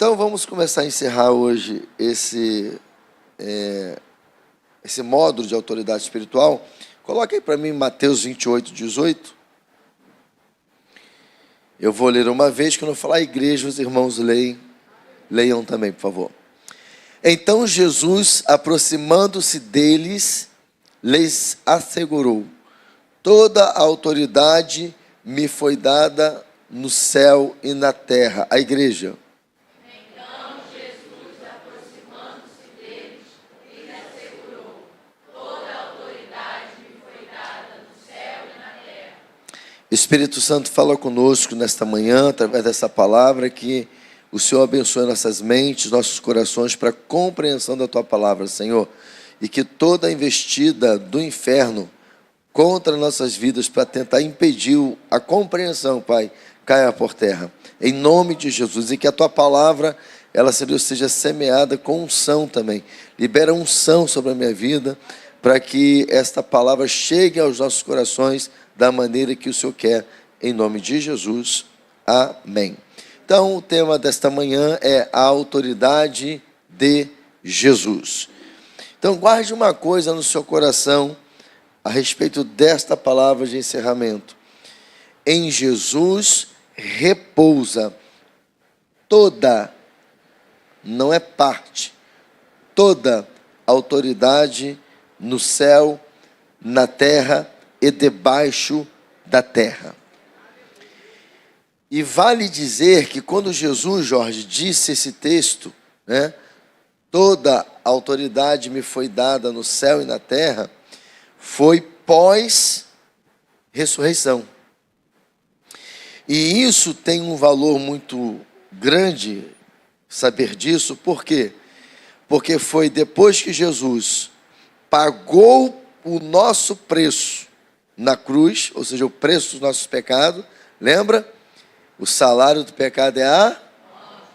Então vamos começar a encerrar hoje esse módulo de autoridade espiritual. Coloque aí para mim Mateus 28, 18. Eu vou ler uma vez, quando eu falar a igreja, os irmãos leiam também, por favor. Então Jesus, aproximando-se deles, lhes assegurou: toda a autoridade me foi dada no céu e na terra. A igreja. Então Jesus, aproximando-se deles, lhes assegurou: toda a autoridade me foi dada no céu e na terra. Espírito Santo, fala conosco nesta manhã, através dessa palavra, que o Senhor abençoe nossas mentes, nossos corações, para a compreensão da Tua palavra, Senhor. E que toda a investida do inferno contra nossas vidas, para tentar impedir a compreensão, Pai, caia por terra. Em nome de Jesus. E que a Tua palavra, ela, Senhor, seja semeada com unção também. Libera unção sobre a minha vida, para que esta palavra chegue aos nossos corações da maneira que o Senhor quer. Em nome de Jesus. Amém. Então, o tema desta manhã é a autoridade de Jesus. Então, guarde uma coisa no seu coração a respeito desta palavra de encerramento. Em Jesus repousa toda, não é parte, toda autoridade no céu, na terra e debaixo da terra. E vale dizer que quando Jesus, Jorge, disse esse texto, né, toda autoridade me foi dada no céu e na terra, foi pós-ressurreição. E isso tem um valor muito grande, saber disso. Por quê? Porque foi depois que Jesus pagou o nosso preço na cruz, ou seja, o preço dos nossos pecados, lembra? O salário do pecado é a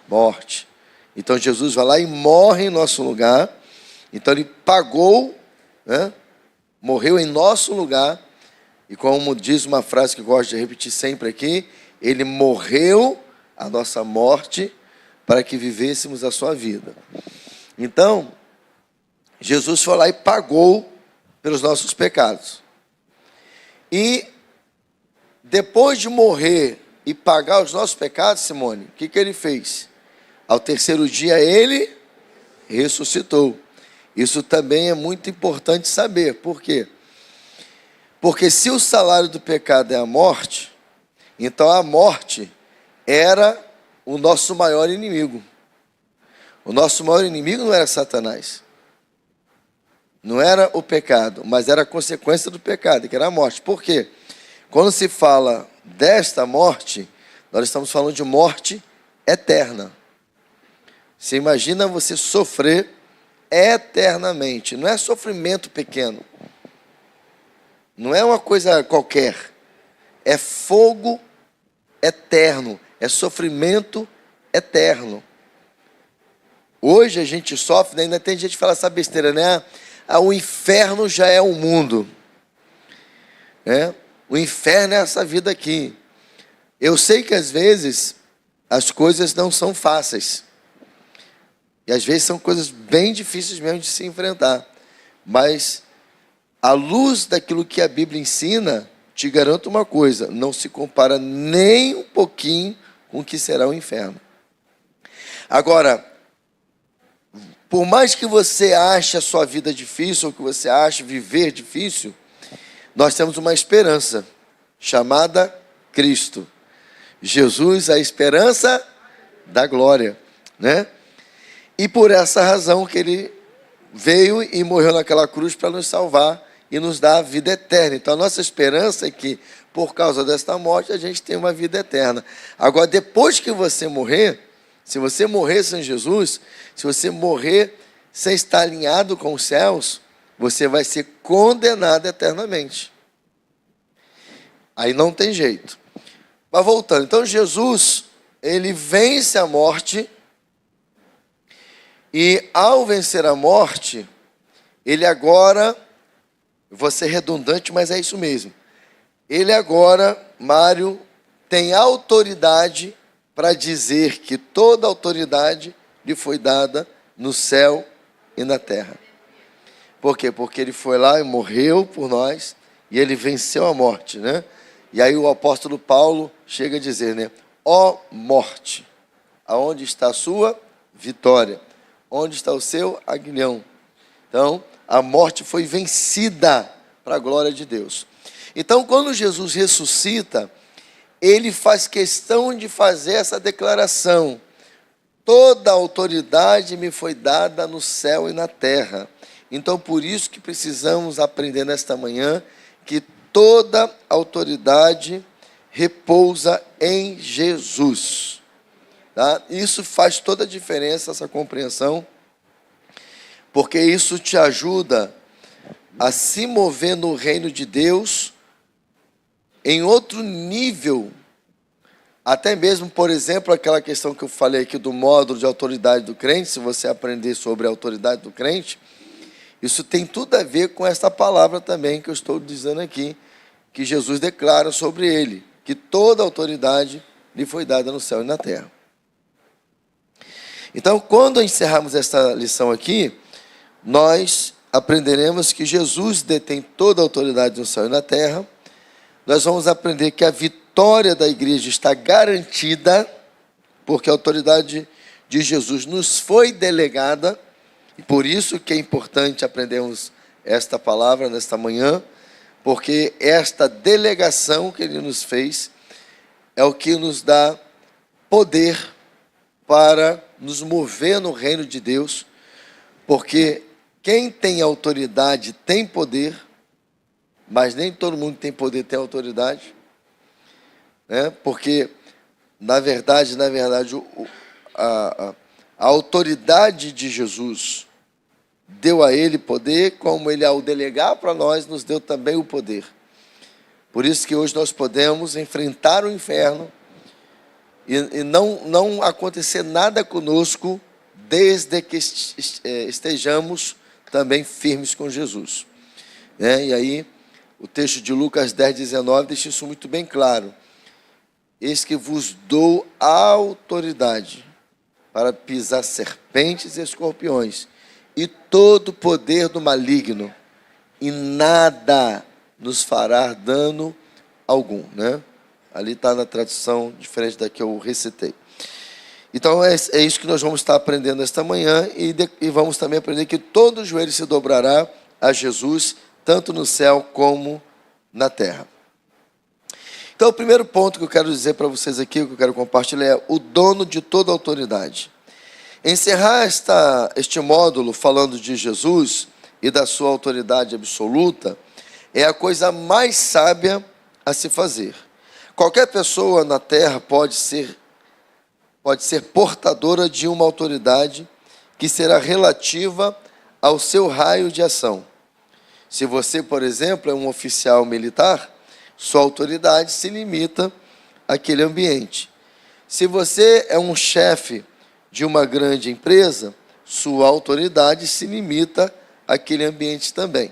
morte. Então Jesus vai lá e morre em nosso lugar. Então ele pagou, né? Morreu em nosso lugar. E como diz uma frase que eu gosto de repetir sempre aqui, ele morreu a nossa morte para que vivêssemos a sua vida. Então, Jesus foi lá e pagou pelos nossos pecados. E depois de morrer e pagar os nossos pecados, Simone, o que ele fez? Ao terceiro dia ele ressuscitou. Isso também é muito importante saber. Por quê? Porque se o salário do pecado é a morte, então a morte era o nosso maior inimigo. O nosso maior inimigo não era Satanás. Não era o pecado, mas era a consequência do pecado, que era a morte. Por quê? Quando se fala desta morte, nós estamos falando de morte eterna. Você imagina você sofrer eternamente. Não é sofrimento pequeno. Não é uma coisa qualquer. É fogo eterno. É sofrimento eterno. Hoje a gente sofre, ainda tem gente que fala essa besteira, né? O inferno já é o mundo. O inferno é essa vida aqui. Eu sei que às vezes as coisas não são fáceis. E às vezes são coisas bem difíceis mesmo de se enfrentar. Mas, à luz daquilo que a Bíblia ensina, te garanto uma coisa: não se compara nem um pouquinho com o que será o inferno. Agora, por mais que você ache a sua vida difícil, ou que você ache viver difícil, nós temos uma esperança, chamada Cristo. Jesus, a esperança da glória, né? E por essa razão que ele veio e morreu naquela cruz para nos salvar e nos dar a vida eterna. Então a nossa esperança é que, por causa desta morte, a gente tem uma vida eterna. Agora, depois que você morrer, se você morrer sem Jesus, se você morrer sem estar alinhado com os céus, você vai ser condenado eternamente. Aí não tem jeito. Mas voltando, então Jesus, ele vence a morte, e ao vencer a morte, ele agora, vou ser redundante, mas é isso mesmo, ele agora, Mário, tem autoridade para dizer que toda autoridade lhe foi dada no céu e na terra. Por quê? Porque ele foi lá e morreu por nós, e ele venceu a morte, né? E aí o apóstolo Paulo chega a dizer, né? Ó morte, aonde está a sua vitória? Onde está o seu aguilhão? Então, a morte foi vencida para a glória de Deus. Então, quando Jesus ressuscita, ele faz questão de fazer essa declaração: toda autoridade me foi dada no céu e na terra. Então, por isso que precisamos aprender nesta manhã que toda autoridade repousa em Jesus. Tá? Isso faz toda a diferença, essa compreensão, porque isso te ajuda a se mover no reino de Deus em outro nível. Até mesmo, por exemplo, aquela questão que eu falei aqui do módulo de autoridade do crente, se você aprender sobre a autoridade do crente, isso tem tudo a ver com essa palavra também que eu estou dizendo aqui, que Jesus declara sobre ele, que toda autoridade lhe foi dada no céu e na terra. Então, quando encerrarmos esta lição aqui, nós aprenderemos que Jesus detém toda a autoridade no céu e na terra. Nós vamos aprender que a vitória da igreja está garantida, porque a autoridade de Jesus nos foi delegada, e por isso que é importante aprendermos esta palavra nesta manhã, porque esta delegação que ele nos fez é o que nos dá poder para nos mover no reino de Deus, porque quem tem autoridade tem poder, mas nem todo mundo tem poder, tem autoridade, né? Porque, na verdade, a autoridade de Jesus deu a ele poder, como ele, ao delegar para nós, nos deu também o poder. Por isso que hoje nós podemos enfrentar o inferno e não acontecer nada conosco, desde que estejamos também firmes com Jesus. E aí, o texto de Lucas 10:19 deixa isso muito bem claro. Eis que vos dou autoridade para pisar serpentes e escorpiões, e todo o poder do maligno, e nada nos fará dano algum, né? Ali está na tradução diferente da que eu recitei. Então é isso que nós vamos estar aprendendo esta manhã, e vamos também aprender que todo joelho se dobrará a Jesus, tanto no céu como na terra. Então o primeiro ponto que eu quero dizer para vocês aqui, que eu quero compartilhar, é o dono de toda a autoridade. Encerrar este módulo falando de Jesus e da sua autoridade absoluta é a coisa mais sábia a se fazer. Qualquer pessoa na terra pode ser portadora de uma autoridade que será relativa ao seu raio de ação. Se você, por exemplo, é um oficial militar, sua autoridade se limita àquele ambiente. Se você é um chefe de uma grande empresa, sua autoridade se limita àquele ambiente também.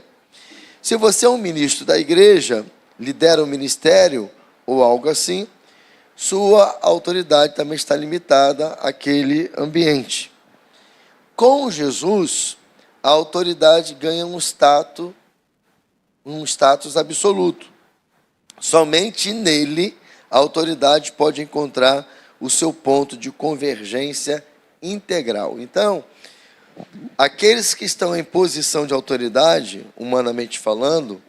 Se você é um ministro da igreja, lidera um ministério ou algo assim, sua autoridade também está limitada àquele ambiente. Com Jesus, a autoridade ganha um status absoluto. Somente nele a autoridade pode encontrar o seu ponto de convergência integral. Então, aqueles que estão em posição de autoridade, humanamente falando,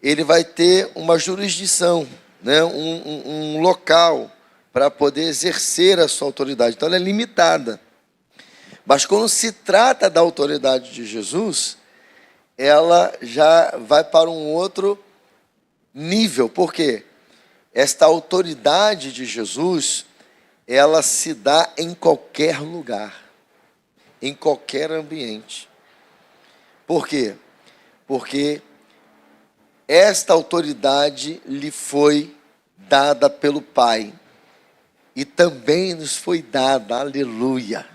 ele vai ter uma jurisdição, né? um local para poder exercer a sua autoridade. Então, ela é limitada. Mas quando se trata da autoridade de Jesus, ela já vai para um outro nível. Por quê? Esta autoridade de Jesus, ela se dá em qualquer lugar, em qualquer ambiente. Por quê? Porque esta autoridade lhe foi dada pelo Pai, e também nos foi dada, aleluia.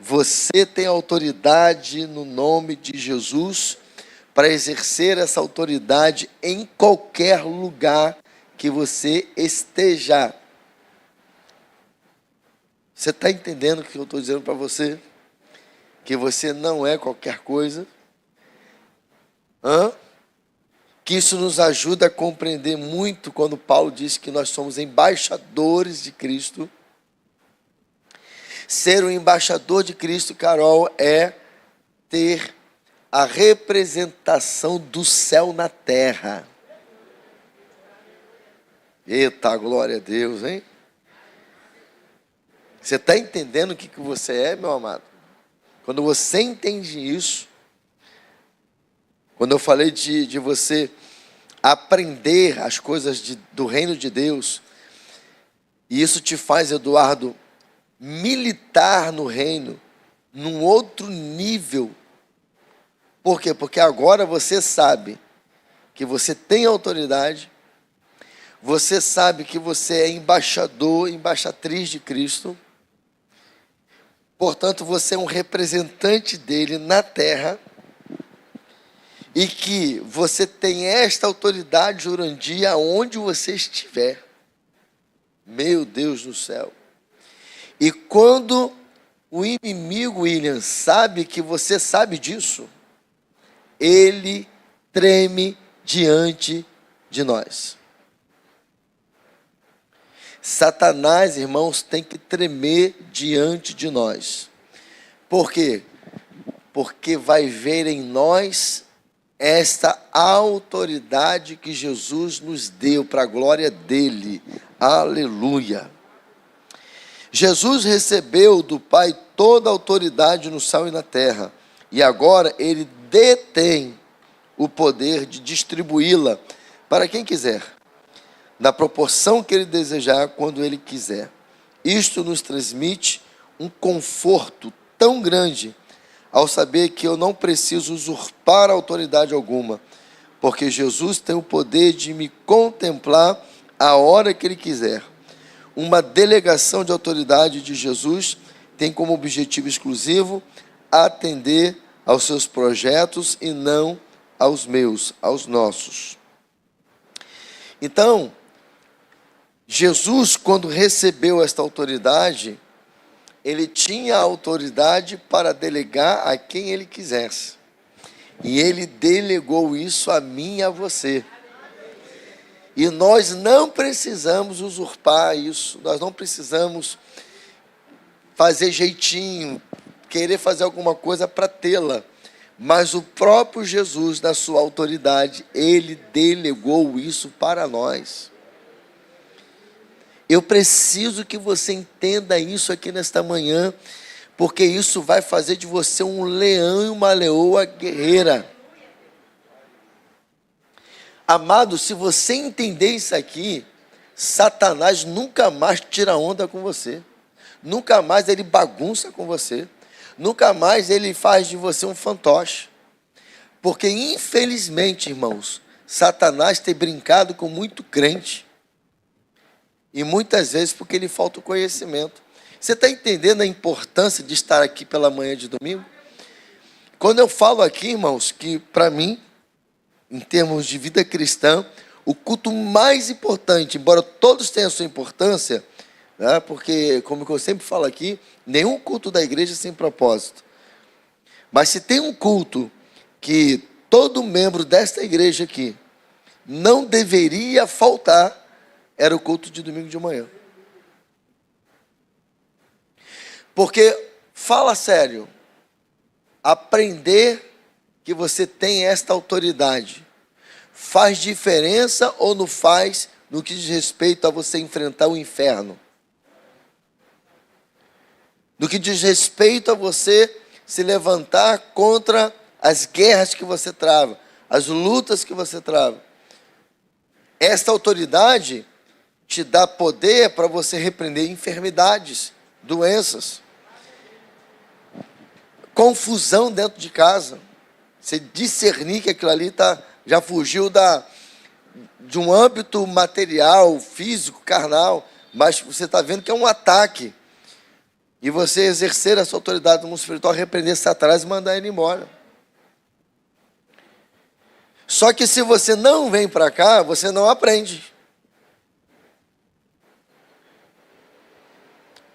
Você tem autoridade no nome de Jesus para exercer essa autoridade em qualquer lugar que você esteja. Você está entendendo o que eu estou dizendo para você? Que você não é qualquer coisa? Que isso nos ajuda a compreender muito quando Paulo diz que nós somos embaixadores de Cristo. Ser um embaixador de Cristo, Carol, é ter a representação do céu na terra. Eita, glória a Deus, hein? Você está entendendo o que você é, meu amado? Quando você entende isso, quando eu falei de você aprender as coisas do reino de Deus, e isso te faz, Eduardo, militar no reino, num outro nível. Por quê? Porque agora você sabe que você tem autoridade, você sabe que você é embaixador, embaixatriz de Cristo, portanto você é um representante dele na terra, e que você tem esta autoridade, Jurandir, aonde você estiver. Meu Deus do céu. E quando o inimigo, William, sabe que você sabe disso, ele treme diante de nós. Satanás, irmãos, tem que tremer diante de nós. Por quê? Porque vai ver em nós esta autoridade que Jesus nos deu para a glória dele. Aleluia. Jesus recebeu do Pai toda a autoridade no céu e na terra, e agora ele detém o poder de distribuí-la para quem quiser, na proporção que ele desejar, quando ele quiser. Isto nos transmite um conforto tão grande, ao saber que eu não preciso usurpar autoridade alguma, porque Jesus tem o poder de me contemplar a hora que ele quiser. Uma delegação de autoridade de Jesus tem como objetivo exclusivo atender aos seus projetos e não aos meus, aos nossos. Então, Jesus, quando recebeu esta autoridade, ele tinha a autoridade para delegar a quem ele quisesse. E ele delegou isso a mim e a você. E nós não precisamos usurpar isso, nós não precisamos fazer jeitinho, querer fazer alguma coisa para tê-la. Mas o próprio Jesus, na sua autoridade, ele delegou isso para nós. Eu preciso que você entenda isso aqui nesta manhã, porque isso vai fazer de você um leão e uma leoa guerreira. Amado, se você entender isso aqui, Satanás nunca mais tira onda com você. Nunca mais ele bagunça com você. Nunca mais ele faz de você um fantoche. Porque, infelizmente, irmãos, Satanás tem brincado com muito crente. E muitas vezes porque lhe falta o conhecimento. Você está entendendo a importância de estar aqui pela manhã de domingo? Quando eu falo aqui, irmãos, que para mim, em termos de vida cristã, o culto mais importante, embora todos tenham a sua importância, né, porque, como eu sempre falo aqui, nenhum culto da igreja é sem propósito. Mas se tem um culto que todo membro desta igreja aqui não deveria faltar, era o culto de domingo de manhã. Porque, fala sério, aprender que você tem esta autoridade faz diferença ou não faz no que diz respeito a você enfrentar o inferno? No que diz respeito a você se levantar contra as guerras que você trava, as lutas que você trava. Esta autoridade te dá poder para você repreender enfermidades, doenças, confusão dentro de casa. Você discernir que aquilo ali já fugiu de um âmbito material, físico, carnal, mas você está vendo que é um ataque. E você exercer a sua autoridade no mundo espiritual, repreender Satanás e mandar ele embora. Só que se você não vem para cá, você não aprende.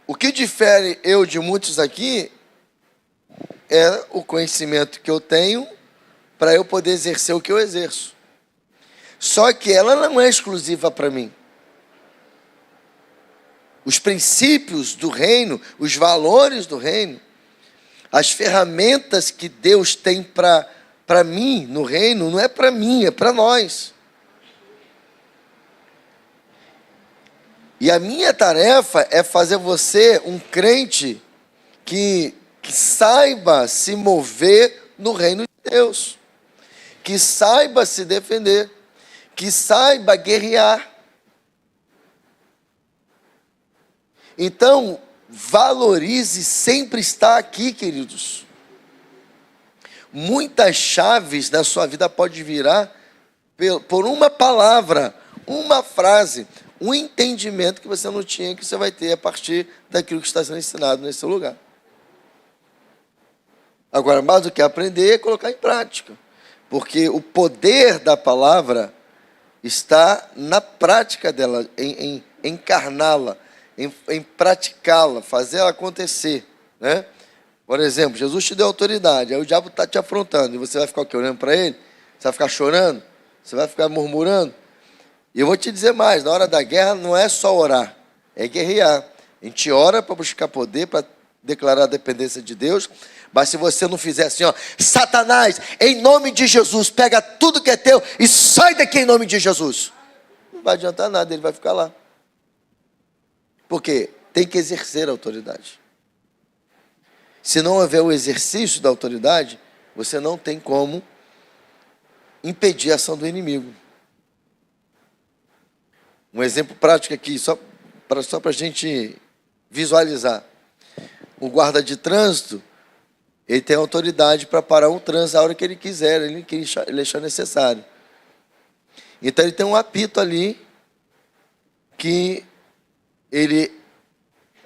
O que difere eu de muitos aqui é o conhecimento que eu tenho para eu poder exercer o que eu exerço. Só que ela não é exclusiva para mim. Os princípios do reino, os valores do reino, as ferramentas que Deus tem para mim no reino, não é para mim, é para nós. E a minha tarefa é fazer você um crente que saiba se mover no reino de Deus, que saiba se defender, que saiba guerrear. Então, valorize sempre estar aqui, queridos. Muitas chaves na sua vida pode virar por uma palavra, uma frase, um entendimento que você não tinha, que você vai ter a partir daquilo que está sendo ensinado nesse seu lugar. Agora, mais do que aprender, é colocar em prática. Porque o poder da palavra está na prática dela, em encarná-la, em praticá-la, fazer ela acontecer, né? Por exemplo, Jesus te deu autoridade, aí o diabo está te afrontando, e você vai ficar o quê? Olhando para ele? Você vai ficar chorando? Você vai ficar murmurando? E eu vou te dizer mais, na hora da guerra não é só orar, é guerrear. A gente ora para buscar poder, para declarar a dependência de Deus, mas se você não fizer assim, ó, Satanás, em nome de Jesus, pega tudo que é teu e sai daqui em nome de Jesus. Não vai adiantar nada, ele vai ficar lá. Porque tem que exercer a autoridade. Se não houver o exercício da autoridade, você não tem como impedir a ação do inimigo. Um exemplo prático aqui, só para a gente visualizar. O guarda de trânsito, ele tem autoridade para parar um trânsito a hora que ele quiser, ele achar necessário. Então ele tem um apito ali que ele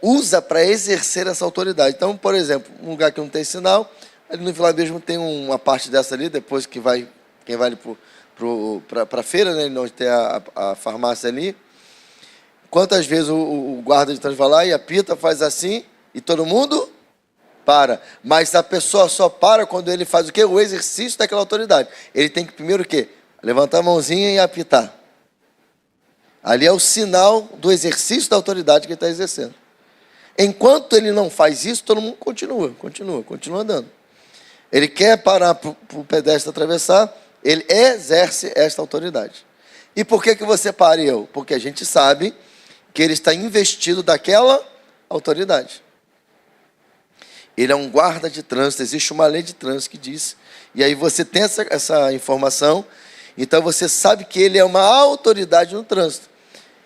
usa para exercer essa autoridade. Então, por exemplo, um lugar que não tem sinal, ali no Vila mesmo tem uma parte dessa ali, depois que vai, quem vai para a feira, né, onde tem a farmácia ali. Quantas vezes o guarda de trânsito vai lá e apita, faz assim, e todo mundo para. Mas a pessoa só para quando ele faz o quê? O exercício daquela autoridade. Ele tem que primeiro o quê? Levantar a mãozinha e apitar. Ali é o sinal do exercício da autoridade que ele está exercendo. Enquanto ele não faz isso, todo mundo continua andando. Ele quer parar para o pedestre atravessar, ele exerce esta autoridade. E por que você para e eu? Porque a gente sabe que ele está investido daquela autoridade. Ele é um guarda de trânsito, existe uma lei de trânsito que diz, e aí você tem essa informação, então você sabe que ele é uma autoridade no trânsito.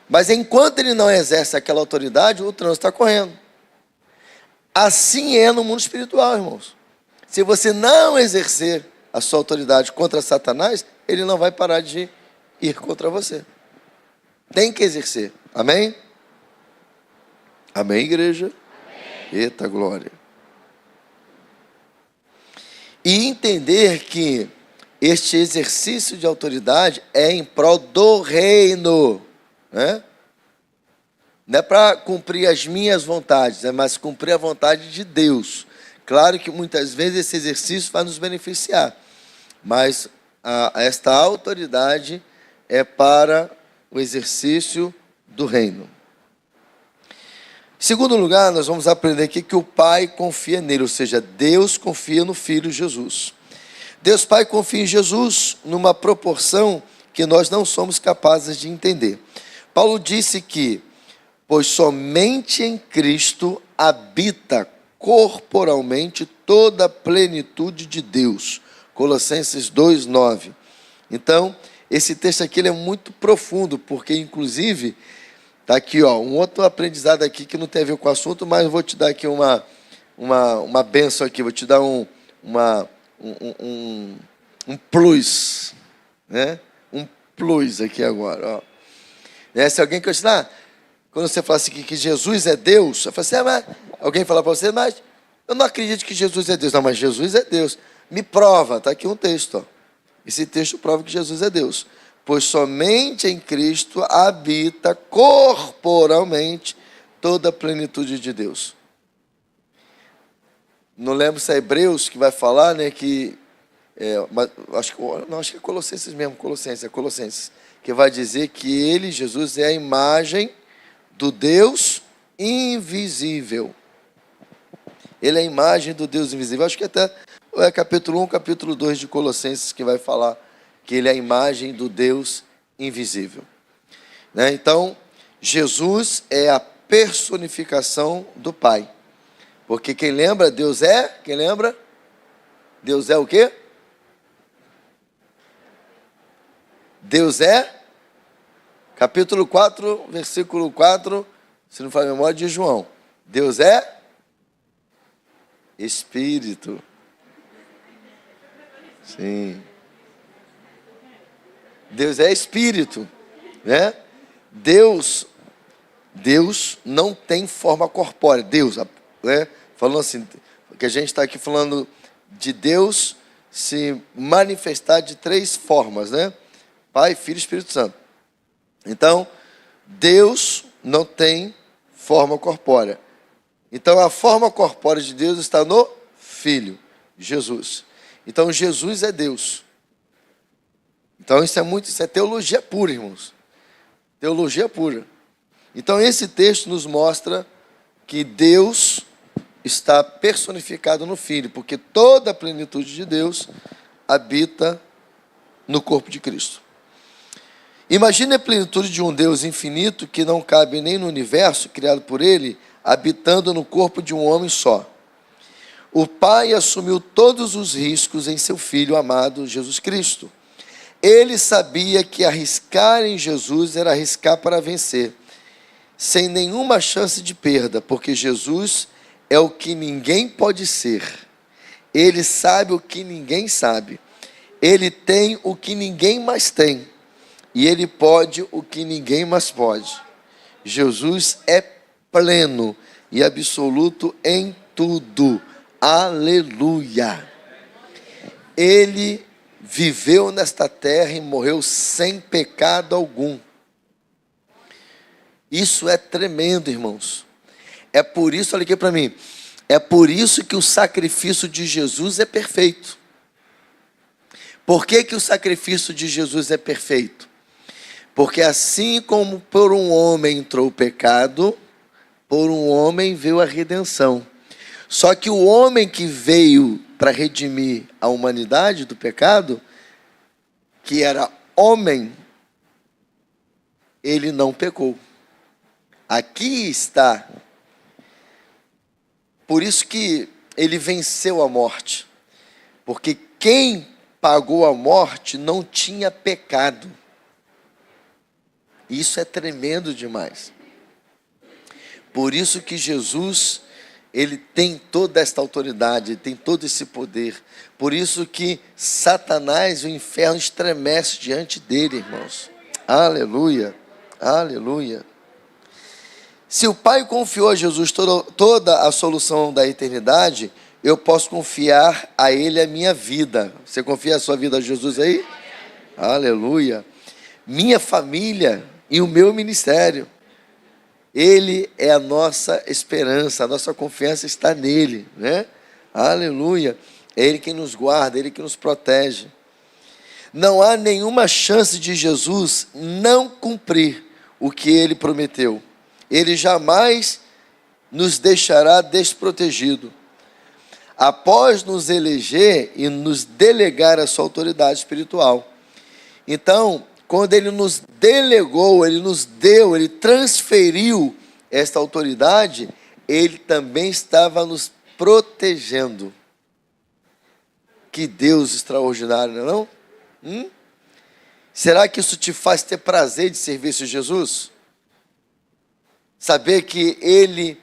Mas enquanto ele não exerce aquela autoridade, o trânsito está correndo. Assim é no mundo espiritual, irmãos. Se você não exercer a sua autoridade contra Satanás, ele não vai parar de ir contra você. Tem que exercer. Amém? Amém, igreja? Amém. Eita glória. E entender que este exercício de autoridade é em prol do reino, né? Não é para cumprir as minhas vontades, é mais cumprir a vontade de Deus. Claro que muitas vezes esse exercício vai nos beneficiar, mas esta autoridade é para o exercício do reino. Em segundo lugar, nós vamos aprender aqui que o Pai confia nele, ou seja, Deus confia no Filho Jesus. Deus Pai confia em Jesus numa proporção que nós não somos capazes de entender. Paulo disse que, pois somente em Cristo habita corporalmente toda a plenitude de Deus. Colossenses 2:9. Então, esse texto aqui ele é muito profundo, porque inclusive, está aqui, ó, um outro aprendizado aqui que não tem a ver com o assunto, mas eu vou te dar aqui uma bênção aqui, vou te dar um plus, né? Um plus aqui agora, ó. Se alguém questionar, quando você fala assim que Jesus é Deus, eu falo assim, mas alguém fala para você, mas eu não acredito que Jesus é Deus. Não, mas Jesus é Deus. Me prova, está aqui um texto, ó. Esse texto prova que Jesus é Deus. Pois somente em Cristo habita corporalmente toda a plenitude de Deus. Não lembro se é Hebreus que vai falar, né, que acho que é Colossenses mesmo, Colossenses, que vai dizer que ele, Jesus, é a imagem do Deus invisível. Ele é a imagem do Deus invisível. Acho que até é capítulo 1, capítulo 2 de Colossenses que vai falar que ele é a imagem do Deus invisível. Né? Então, Jesus é a personificação do Pai. Porque quem lembra, Deus é... Quem lembra? Deus é o quê? Deus é... Capítulo 4, versículo 4, se não for a memória, de João. Deus é... Espírito. Sim. Deus é Espírito, né? Deus não tem forma corpórea. Deus, né? Falando assim, que a gente está aqui falando de Deus se manifestar de 3 formas, né? Pai, Filho e Espírito Santo. Então, Deus não tem forma corpórea. Então, a forma corpórea de Deus está no Filho, Jesus. Então, Jesus é Deus. Então, isso é teologia pura, irmãos. Teologia pura. Então, esse texto nos mostra que Deus está personificado no Filho, porque toda a plenitude de Deus habita no corpo de Cristo. Imagine a plenitude de um Deus infinito que não cabe nem no universo criado por Ele, habitando no corpo de um homem só. O Pai assumiu todos os riscos em seu Filho amado Jesus Cristo. Ele sabia que arriscar em Jesus era arriscar para vencer, sem nenhuma chance de perda, porque Jesus é o que ninguém pode ser. Ele sabe o que ninguém sabe. Ele tem o que ninguém mais tem. E ele pode o que ninguém mais pode. Jesus é pleno e absoluto em tudo. Aleluia! Ele viveu nesta terra e morreu sem pecado algum. Isso é tremendo, irmãos. É por isso, olha aqui para mim, é por isso que o sacrifício de Jesus é perfeito. Por que que o sacrifício de Jesus é perfeito? Porque assim como por um homem entrou o pecado, por um homem veio a redenção. Só que o homem que veio para redimir a humanidade do pecado, que era homem, ele não pecou. Aqui está. Por isso que ele venceu a morte. Porque quem pagou a morte não tinha pecado. Isso é tremendo demais. Por isso que Jesus, ele tem toda esta autoridade, ele tem todo esse poder. Por isso que Satanás, o inferno, estremece diante dele, irmãos. Aleluia, aleluia. Se o Pai confiou a Jesus toda a solução da eternidade, eu posso confiar a Ele a minha vida. Você confia a sua vida a Jesus aí? Aleluia. Minha família e o meu ministério. Ele é a nossa esperança, a nossa confiança está nele, né? Aleluia. É Ele quem nos guarda, Ele que nos protege. Não há nenhuma chance de Jesus não cumprir o que Ele prometeu. Ele jamais nos deixará desprotegido. Após nos eleger e nos delegar a sua autoridade espiritual. Então, quando Ele nos delegou, Ele nos deu, Ele transferiu esta autoridade, Ele também estava nos protegendo. Que Deus extraordinário, não é? Será que isso te faz ter prazer de servir esse Jesus? Saber que Ele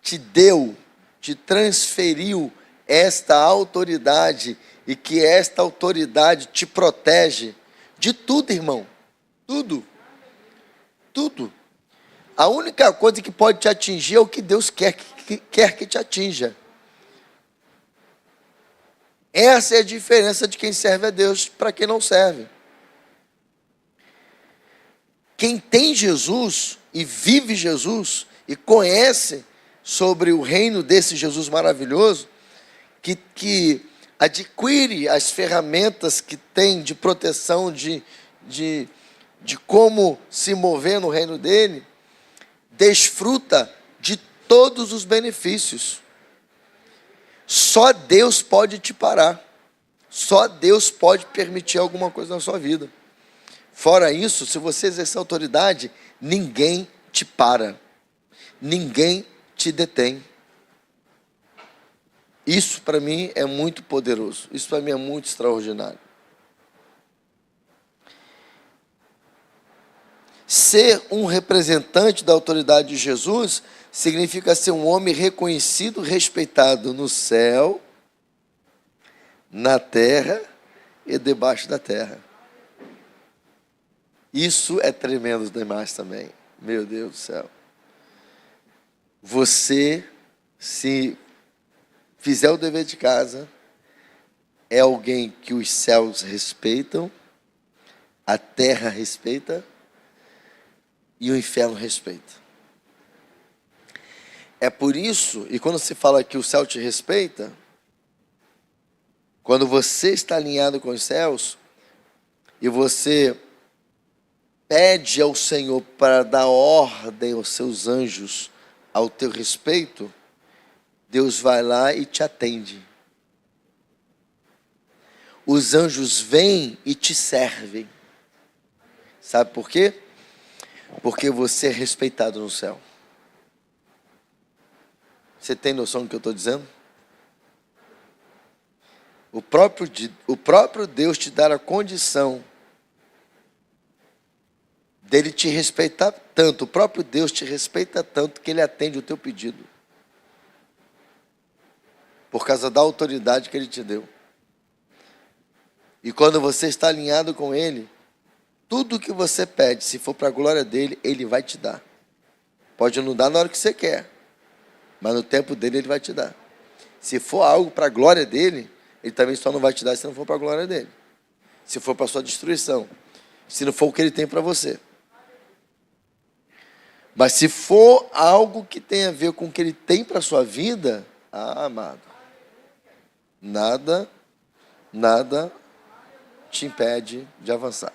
te deu, te transferiu esta autoridade e que esta autoridade te protege de tudo, irmão. Tudo. Tudo. A única coisa que pode te atingir é o que Deus quer que te atinja. Essa é a diferença de quem serve a Deus para quem não serve. Quem tem Jesus e vive Jesus, e conhece sobre o reino desse Jesus maravilhoso, que adquire as ferramentas que tem de proteção, de como se mover no reino dele, desfruta de todos os benefícios. Só Deus pode te parar. Só Deus pode permitir alguma coisa na sua vida. Fora isso, se você exercer autoridade, ninguém te para. Ninguém te detém. Isso para mim é muito poderoso. Isso para mim é muito extraordinário. Ser um representante da autoridade de Jesus significa ser um homem reconhecido, respeitado no céu, na terra e debaixo da terra. Isso é tremendo demais também. Meu Deus do céu. Você, se fizer o dever de casa, é alguém que os céus respeitam, a terra respeita e o inferno respeita. É por isso, e quando se fala que o céu te respeita, quando você está alinhado com os céus e você pede ao Senhor para dar ordem aos seus anjos ao teu respeito, Deus vai lá e te atende. Os anjos vêm e te servem. Sabe por quê? Porque você é respeitado no céu. Você tem noção do que eu estou dizendo? O próprio Deus te dá a condição dele te respeitar tanto. O próprio Deus te respeita tanto que ele atende o teu pedido. Por causa da autoridade que ele te deu. E quando você está alinhado com ele, tudo que você pede, se for para a glória dele, ele vai te dar. Pode não dar na hora que você quer, mas no tempo dele ele vai te dar. Se for algo para a glória dele, ele também só não vai te dar se não for para a glória dele. Se for para a sua destruição. Se não for o que ele tem para você. Mas se for algo que tem a ver com o que ele tem para a sua vida, amado, nada te impede de avançar.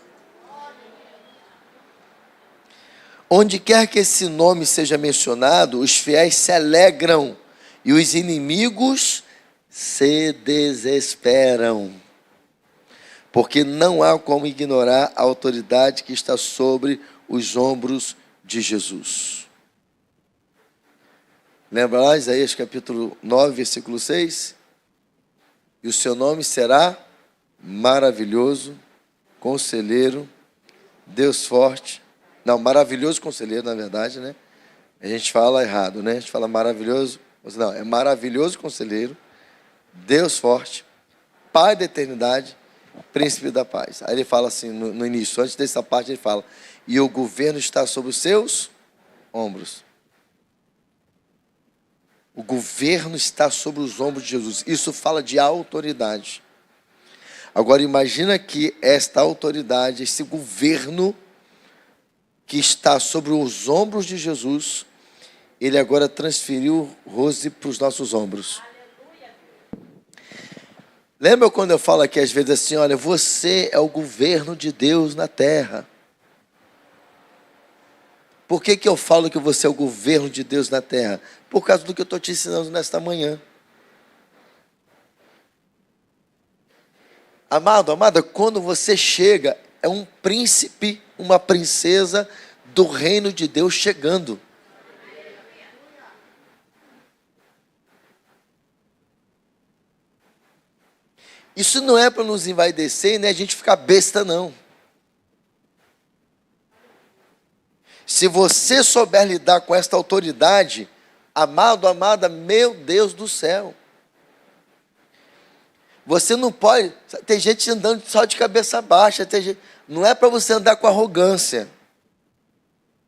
Onde quer que esse nome seja mencionado, os fiéis se alegram e os inimigos se desesperam. Porque não há como ignorar a autoridade que está sobre os ombros de Jesus. Lembra lá, Isaías capítulo 9, versículo 6? E o seu nome será maravilhoso, conselheiro, Deus forte. Não, maravilhoso conselheiro, na verdade, né? A gente fala errado, né? A gente fala maravilhoso. Não, é maravilhoso conselheiro, Deus forte, Pai da eternidade, príncipe da paz. Aí ele fala assim, no início, antes dessa parte ele fala, e o governo está sobre os seus ombros. O governo está sobre os ombros de Jesus. Isso fala de autoridade. Agora imagina que esta autoridade, esse governo que está sobre os ombros de Jesus, ele agora transferiu, Rose, para os nossos ombros. Lembra quando eu falo aqui às vezes assim, olha, você é o governo de Deus na terra. Por que eu falo que você é o governo de Deus na terra? Por causa do que eu estou te ensinando nesta manhã. Amado, amada, quando você chega, é um príncipe, uma princesa do reino de Deus chegando. Isso não é para nos envaidecer, nem a gente ficar besta, não. Se você souber lidar com esta autoridade, amado, amada, meu Deus do céu. Você não pode, tem gente andando só de cabeça baixa, não é para você andar com arrogância.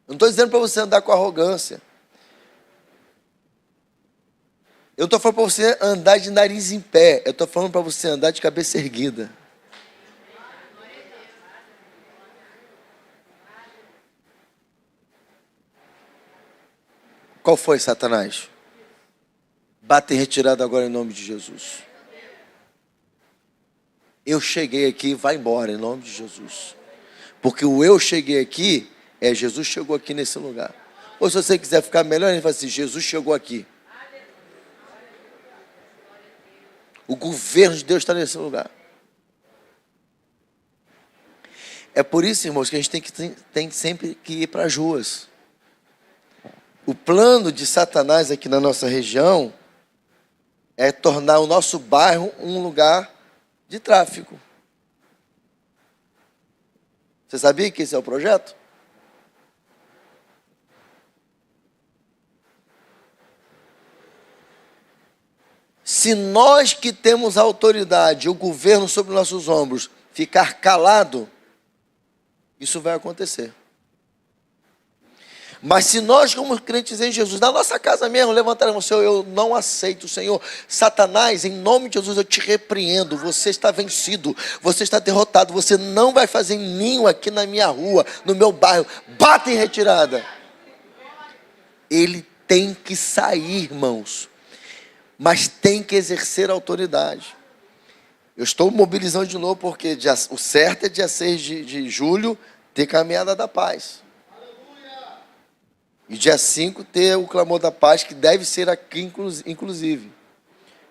Não estou dizendo para você andar com arrogância. Eu estou falando para você andar de nariz em pé. Eu estou falando para você andar de cabeça erguida. Qual foi, Satanás? Bata em retirada agora em nome de Jesus. Eu cheguei aqui, vai embora em nome de Jesus. Porque o eu cheguei aqui, Jesus chegou aqui nesse lugar. Ou se você quiser ficar melhor, ele fala assim, Jesus chegou aqui. O governo de Deus está nesse lugar. É por isso, irmãos, que a gente tem sempre que ir para as ruas. O plano de Satanás aqui na nossa região é tornar o nosso bairro um lugar de tráfico. Você sabia que esse é o projeto? Se nós que temos a autoridade, o governo sobre nossos ombros, ficar calado, isso vai acontecer. Mas se nós, como crentes em Jesus, na nossa casa mesmo, levantarmos, Senhor, eu não aceito, Senhor. Satanás, em nome de Jesus, eu te repreendo. Você está vencido, você está derrotado. Você não vai fazer ninho aqui na minha rua, no meu bairro. Bata em retirada. Ele tem que sair, irmãos. Mas tem que exercer a autoridade. Eu estou mobilizando de novo, porque o certo é dia 6 de julho ter caminhada da paz. E dia 5 ter o clamor da paz, que deve ser aqui, inclusive.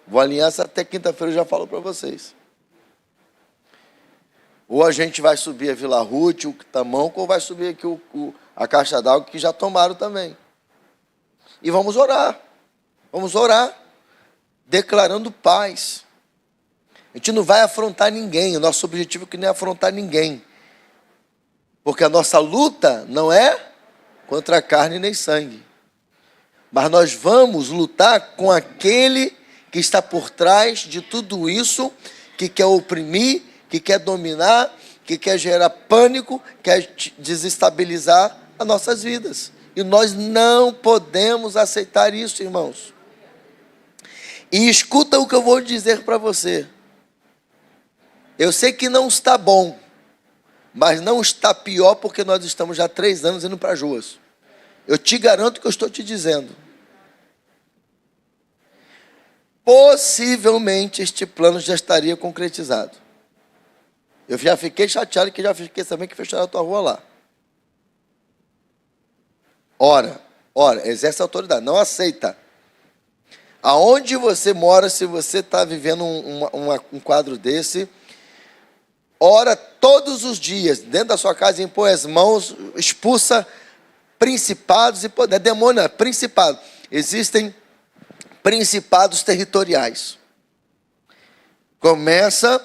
Vou alinhar até quinta-feira, eu já falo para vocês. Ou a gente vai subir a Vila Ruth, o Tamanco, ou vai subir aqui a Caixa d'Água, que já tomaram também. E vamos orar. Vamos orar, declarando paz. A gente não vai afrontar ninguém. O nosso objetivo aqui não é afrontar ninguém. Porque a nossa luta não é contra carne nem sangue. Mas nós vamos lutar com aquele que está por trás de tudo isso, que quer oprimir, que quer dominar, que quer gerar pânico, quer desestabilizar as nossas vidas. E nós não podemos aceitar isso, irmãos. E escuta o que eu vou dizer para você. Eu sei que não está bom, mas não está pior, porque nós estamos já há 3 anos indo para as ruas. Eu te garanto que eu estou te dizendo. Possivelmente este plano já estaria concretizado. Eu já fiquei chateado, que já fiquei sabendo que fecharam a tua rua lá. Ora, exerce a autoridade, não aceita. Aonde você mora, se você está vivendo um quadro desse, ora todos os dias, dentro da sua casa, impõe as mãos, expulsa principados e poder. Demônio é principado. Existem principados territoriais. Começa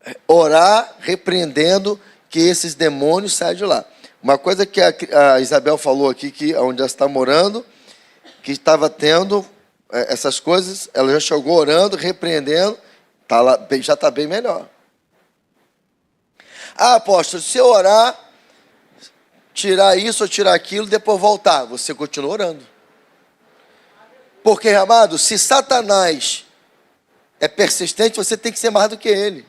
a orar, repreendendo que esses demônios saiam de lá. Uma coisa que a Isabel falou aqui, que onde ela está morando, que estava tendo essas coisas, ela já chegou orando, repreendendo, tá lá, já está bem melhor. Ah, apóstolo, se eu orar, tirar isso ou tirar aquilo, depois voltar, você continua orando. Porque, amado, se Satanás é persistente, você tem que ser mais do que ele.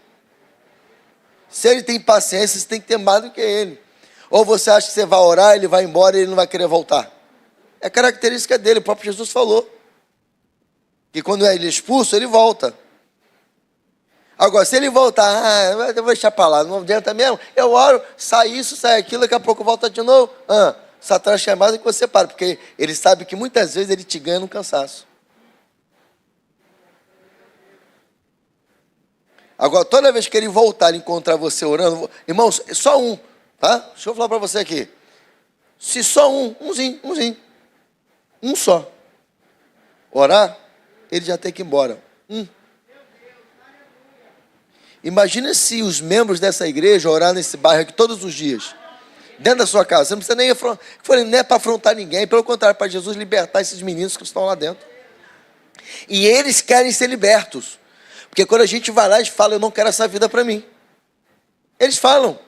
Se ele tem paciência, você tem que ter mais do que ele. Ou você acha que você vai orar, ele vai embora e ele não vai querer voltar. É característica dele, o próprio Jesus falou. Que quando ele é expulso, ele volta. Agora, se ele voltar, eu vou deixar para lá, não adianta mesmo. Eu oro, sai isso, sai aquilo, daqui a pouco volta de novo. Satanás quer mais do que você para, porque ele sabe que muitas vezes ele te ganha no cansaço. Agora, toda vez que ele voltar e encontrar você orando, irmãos, só um, tá? Deixa eu falar para você aqui. Se só umzinho, um só, orar, ele já tem que ir embora. Imagina se os membros dessa igreja oraram nesse bairro aqui todos os dias, dentro da sua casa. Você não precisa nem é para afrontar ninguém, pelo contrário, para Jesus libertar esses meninos que estão lá dentro. E eles querem ser libertos. Porque quando a gente vai lá, eles falam, eu não quero essa vida para mim. Eles falam.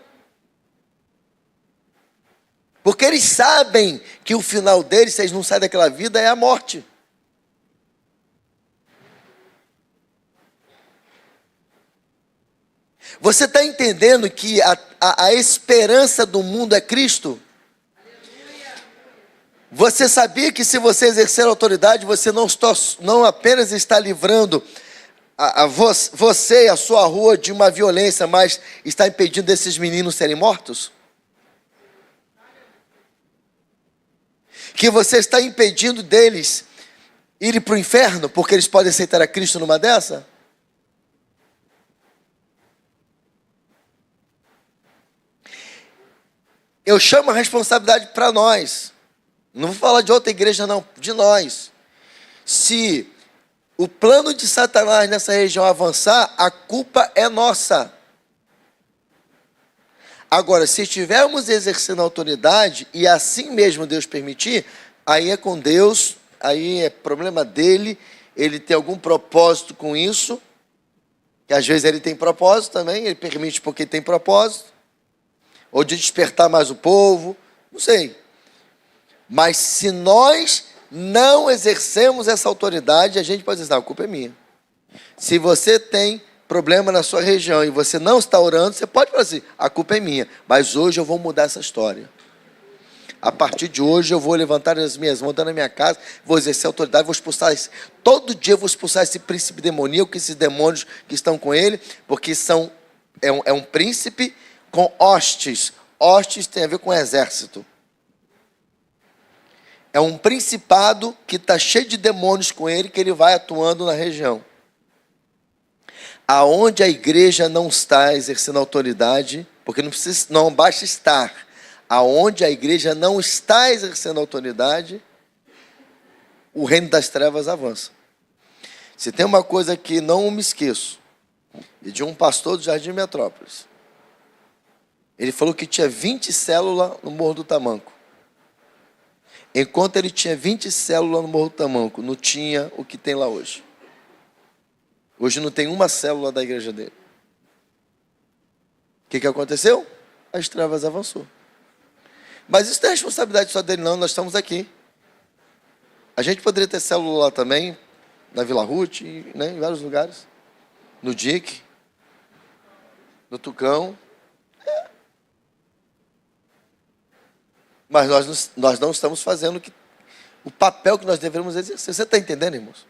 Porque eles sabem que o final deles, se eles não saem daquela vida, é a morte. Você está entendendo que a esperança do mundo é Cristo? Você sabia que se você exercer autoridade, você não apenas está livrando você e a sua rua de uma violência, mas está impedindo esses meninos serem mortos? Que você está impedindo deles irem para o inferno, porque eles podem aceitar a Cristo numa dessa? Eu chamo a responsabilidade para nós. Não vou falar de outra igreja não, de nós. Se o plano de Satanás nessa região avançar, a culpa é nossa. Agora, se estivermos exercendo autoridade, e assim mesmo Deus permitir, aí é com Deus, aí é problema dele, ele tem algum propósito com isso, que às vezes ele tem propósito também, ele permite porque tem propósito, ou de despertar mais o povo, não sei. Mas se nós não exercemos essa autoridade, a gente pode dizer, não, a culpa é minha. Se você tem problema na sua região e você não está orando, você pode falar assim, a culpa é minha, mas hoje eu vou mudar essa história. A partir de hoje eu vou levantar as minhas mãos na minha casa, vou exercer autoridade, vou expulsar todo dia eu vou expulsar esse príncipe demoníaco, esses demônios que estão com ele, porque é um príncipe com hostes. Hostes tem a ver com exército. É um principado que está cheio de demônios com ele, que ele vai atuando na região. Aonde a igreja não está exercendo autoridade, porque não basta estar, aonde a igreja não está exercendo autoridade, o reino das trevas avança. Se tem uma coisa que não me esqueço, é de um pastor do Jardim Metrópolis. Ele falou que tinha 20 células no Morro do Tamanco. Enquanto ele tinha 20 células no Morro do Tamanco, não tinha o que tem lá hoje. Hoje não tem uma célula da igreja dele. O que aconteceu? As trevas avançou. Mas isso não é responsabilidade só dele não, nós estamos aqui. A gente poderia ter célula lá também, na Vila Ruth, né, em vários lugares. No DIC, no Tucão. Mas nós não estamos fazendo o papel que nós devemos exercer. Você está entendendo, irmãos?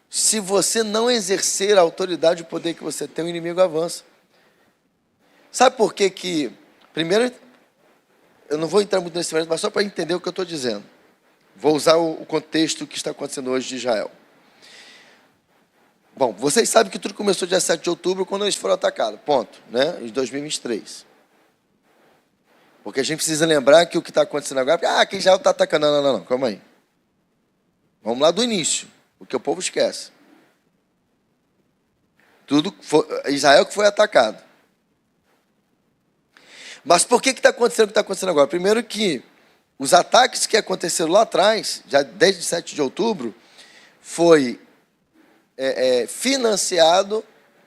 Se você não exercer a autoridade e o poder que você tem, o inimigo avança. Sabe por quê que... Primeiro, eu não vou entrar muito nesse momento, mas só para entender o que eu estou dizendo. Vou usar o contexto que está acontecendo hoje de Israel. Bom, vocês sabem que tudo começou dia 7 de outubro, quando eles foram atacados, ponto, né? Em 2023. Porque a gente precisa lembrar que o que está acontecendo agora, que Israel está atacando. Não, calma aí. Vamos lá do início, porque o povo esquece. Israel que foi atacado. Mas por que está acontecendo o que está acontecendo agora? Primeiro que os ataques que aconteceram lá atrás, já desde 7 de outubro, foi... financiado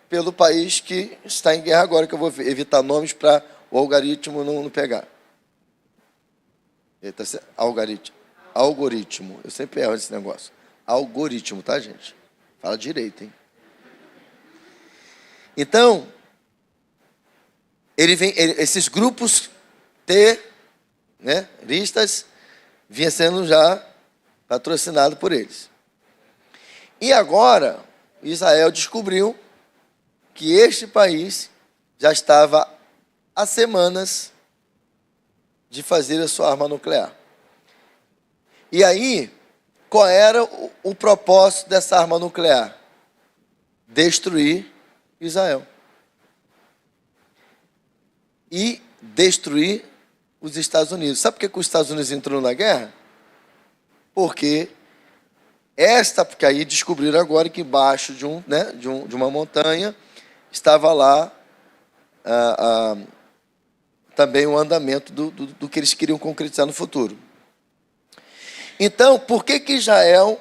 pelo país que está em guerra agora, que eu vou evitar nomes para o algoritmo não pegar. Algoritmo. Eu sempre erro esse negócio. Algoritmo, tá, gente? Fala direito, hein? Então, esses grupos terroristas vinham sendo já patrocinados por eles. E agora, Israel descobriu que este país já estava há semanas de fazer a sua arma nuclear. E aí, qual era o propósito dessa arma nuclear? Destruir Israel. E destruir os Estados Unidos. Sabe por que os Estados Unidos entrou na guerra? Porque aí descobriram agora que embaixo de uma montanha estava lá também o andamento do que eles queriam concretizar no futuro. Então, por que Israel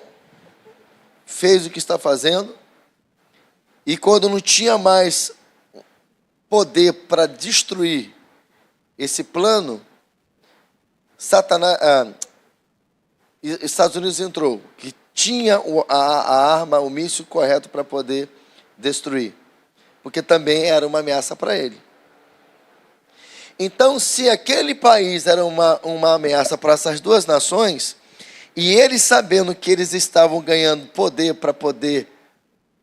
fez o que está fazendo? E quando não tinha mais poder para destruir esse plano, Estados Unidos entrou, que tinha a arma, o míssil correto para poder destruir, porque também era uma ameaça para ele. Então, se aquele país era uma ameaça para essas duas nações, e eles sabendo que eles estavam ganhando poder para poder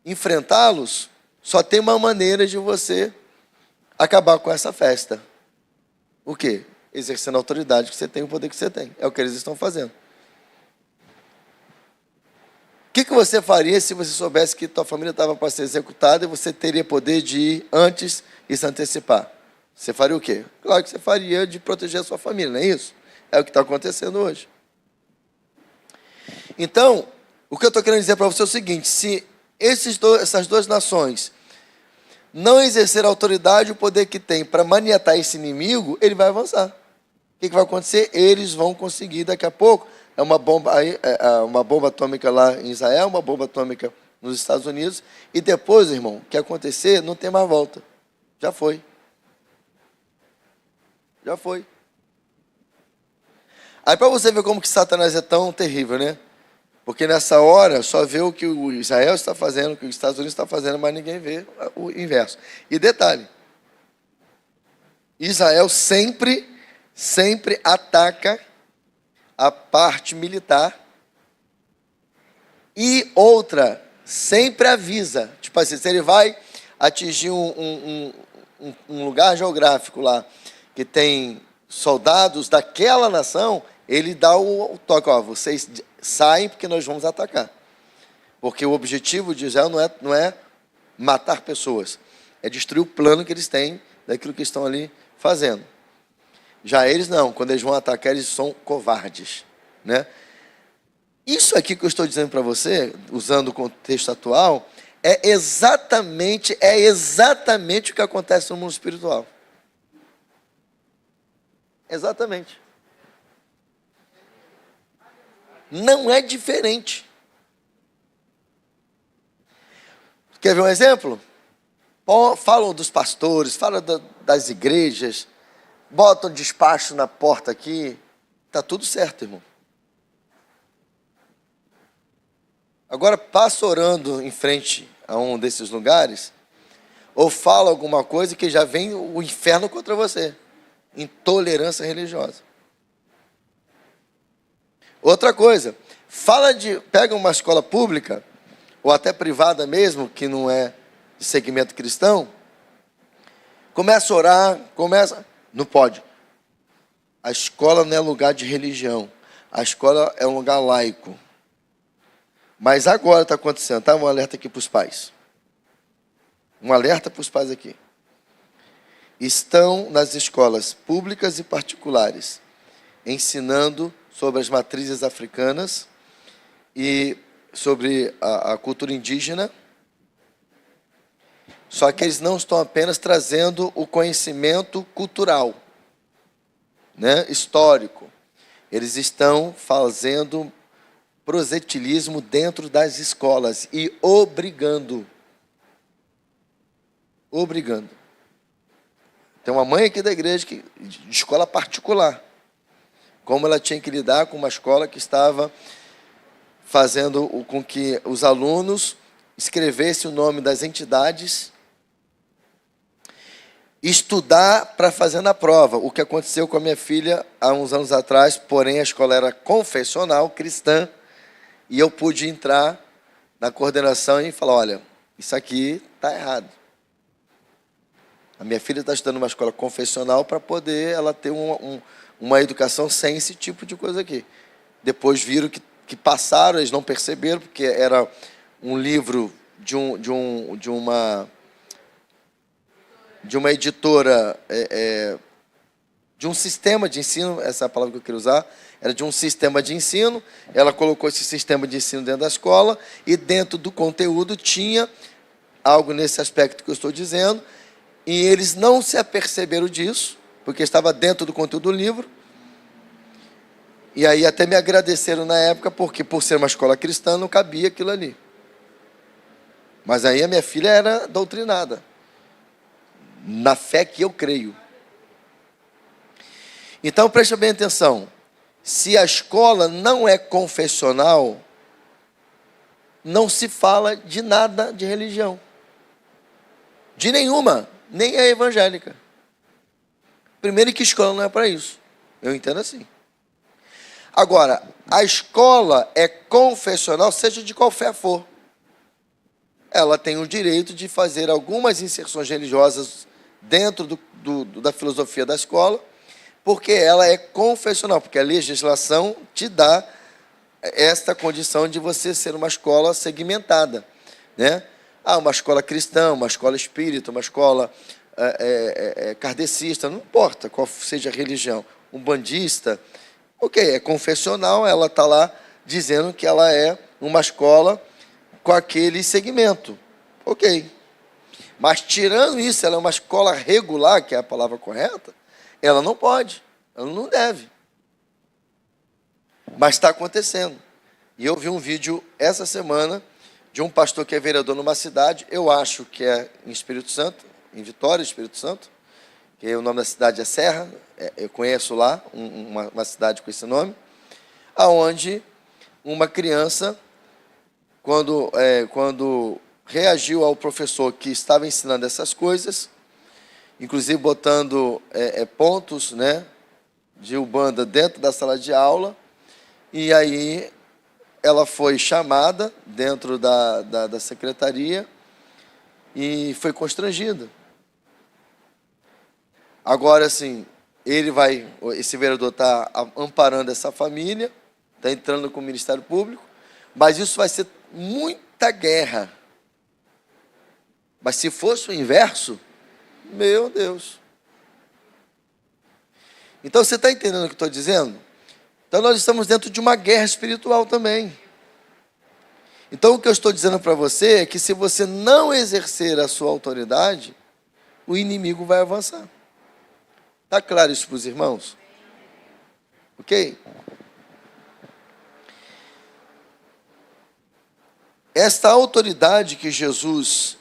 enfrentá-los, só tem uma maneira de você acabar com essa festa. O quê? Exercendo a autoridade que você tem, o poder que você tem. É o que eles estão fazendo. O que você faria se você soubesse que tua família estava para ser executada e você teria poder de ir antes e se antecipar? Você faria o quê? Claro que você faria de proteger a sua família, não é isso? É o que está acontecendo hoje. Então, o que eu estou querendo dizer para você é o seguinte: se essas duas nações não exercer a autoridade e o poder que tem para maniatar esse inimigo, ele vai avançar. O que vai acontecer? Eles vão conseguir daqui a pouco. Uma bomba atômica lá em Israel, uma bomba atômica nos Estados Unidos, e depois, irmão, o que acontecer, não tem mais volta. Já foi. Já foi. Aí para você ver como que Satanás é tão terrível, né? Porque nessa hora só vê o que o Israel está fazendo, o que os Estados Unidos está fazendo, mas ninguém vê o inverso. E detalhe, Israel sempre ataca a parte militar, e outra, sempre avisa. Tipo assim, se ele vai atingir um lugar geográfico lá, que tem soldados daquela nação, ele dá o toque, ó, vocês saem porque nós vamos atacar. Porque o objetivo de Israel não é matar pessoas, é destruir o plano que eles têm daquilo que estão ali fazendo. Já eles não, quando eles vão atacar, eles são covardes, né? Isso aqui que eu estou dizendo para você, usando o contexto atual, é exatamente o que acontece no mundo espiritual. Exatamente. Não é diferente. Quer ver um exemplo? Falam dos pastores, falam das igrejas, botam despacho na porta aqui, está tudo certo, irmão. Agora passa orando em frente a um desses lugares, ou fala alguma coisa que já vem o inferno contra você. Intolerância religiosa. Outra coisa, pega uma escola pública, ou até privada mesmo, que não é de segmento cristão, começa a orar, não pode. A escola não é lugar de religião, a escola é um lugar laico. Mas agora está acontecendo, tá? Um alerta aqui para os pais. Um alerta para os pais aqui. Estão nas escolas públicas e particulares, ensinando sobre as matrizes africanas e sobre a cultura indígena. Só que eles não estão apenas trazendo o conhecimento cultural, né, histórico. Eles estão fazendo proselitismo dentro das escolas e obrigando. Tem uma mãe aqui da igreja de escola particular, como ela tinha que lidar com uma escola que estava fazendo com que os alunos escrevessem o nome das entidades, estudar para fazer na prova. O que aconteceu com a minha filha há uns anos atrás, porém a escola era confessional, cristã, e eu pude entrar na coordenação e falar, olha, isso aqui está errado. A minha filha está estudando numa escola confessional para poder ela ter uma educação sem esse tipo de coisa aqui. Depois viram que passaram, eles não perceberam, porque era um livro de uma editora, de um sistema de ensino, essa é a palavra que eu queria usar, era de um sistema de ensino, ela colocou esse sistema de ensino dentro da escola, e dentro do conteúdo tinha algo nesse aspecto que eu estou dizendo, e eles não se aperceberam disso, porque estava dentro do conteúdo do livro, e aí até me agradeceram na época, porque por ser uma escola cristã não cabia aquilo ali. Mas aí a minha filha era doutrinada, na fé que eu creio. Então preste bem atenção, se a escola não é confessional, não se fala de nada de religião, de nenhuma, nem a evangélica. Primeiro que escola não é para isso. Eu entendo assim. Agora, a escola é confessional, seja de qual fé for. Ela tem o direito de fazer algumas inserções religiosas dentro da filosofia da escola, porque ela é confessional, porque a legislação te dá esta condição de você ser uma escola segmentada, né? Uma escola cristã, uma escola espírita, uma escola kardecista, não importa qual seja a religião, umbandista, ok, é confessional, ela está lá dizendo que ela é uma escola com aquele segmento, ok. Mas tirando isso, ela é uma escola regular, que é a palavra correta, ela não pode, ela não deve. Mas está acontecendo. E eu vi um vídeo essa semana de um pastor que é vereador numa cidade, eu acho que é em Espírito Santo, em Vitória, Espírito Santo, que o nome da cidade é Serra, eu conheço lá, uma cidade com esse nome, aonde uma criança, quando reagiu ao professor que estava ensinando essas coisas, inclusive botando pontos, né, de Umbanda dentro da sala de aula, e aí ela foi chamada dentro da secretaria e foi constrangida. Agora, assim, esse vereador está amparando essa família, está entrando com o Ministério Público, mas isso vai ser muita guerra. Mas se fosse o inverso, meu Deus. Então, você está entendendo o que eu estou dizendo? Então, nós estamos dentro de uma guerra espiritual também. Então, o que eu estou dizendo para você é que se você não exercer a sua autoridade, o inimigo vai avançar. Está claro isso para os irmãos? Ok? Esta autoridade que Jesus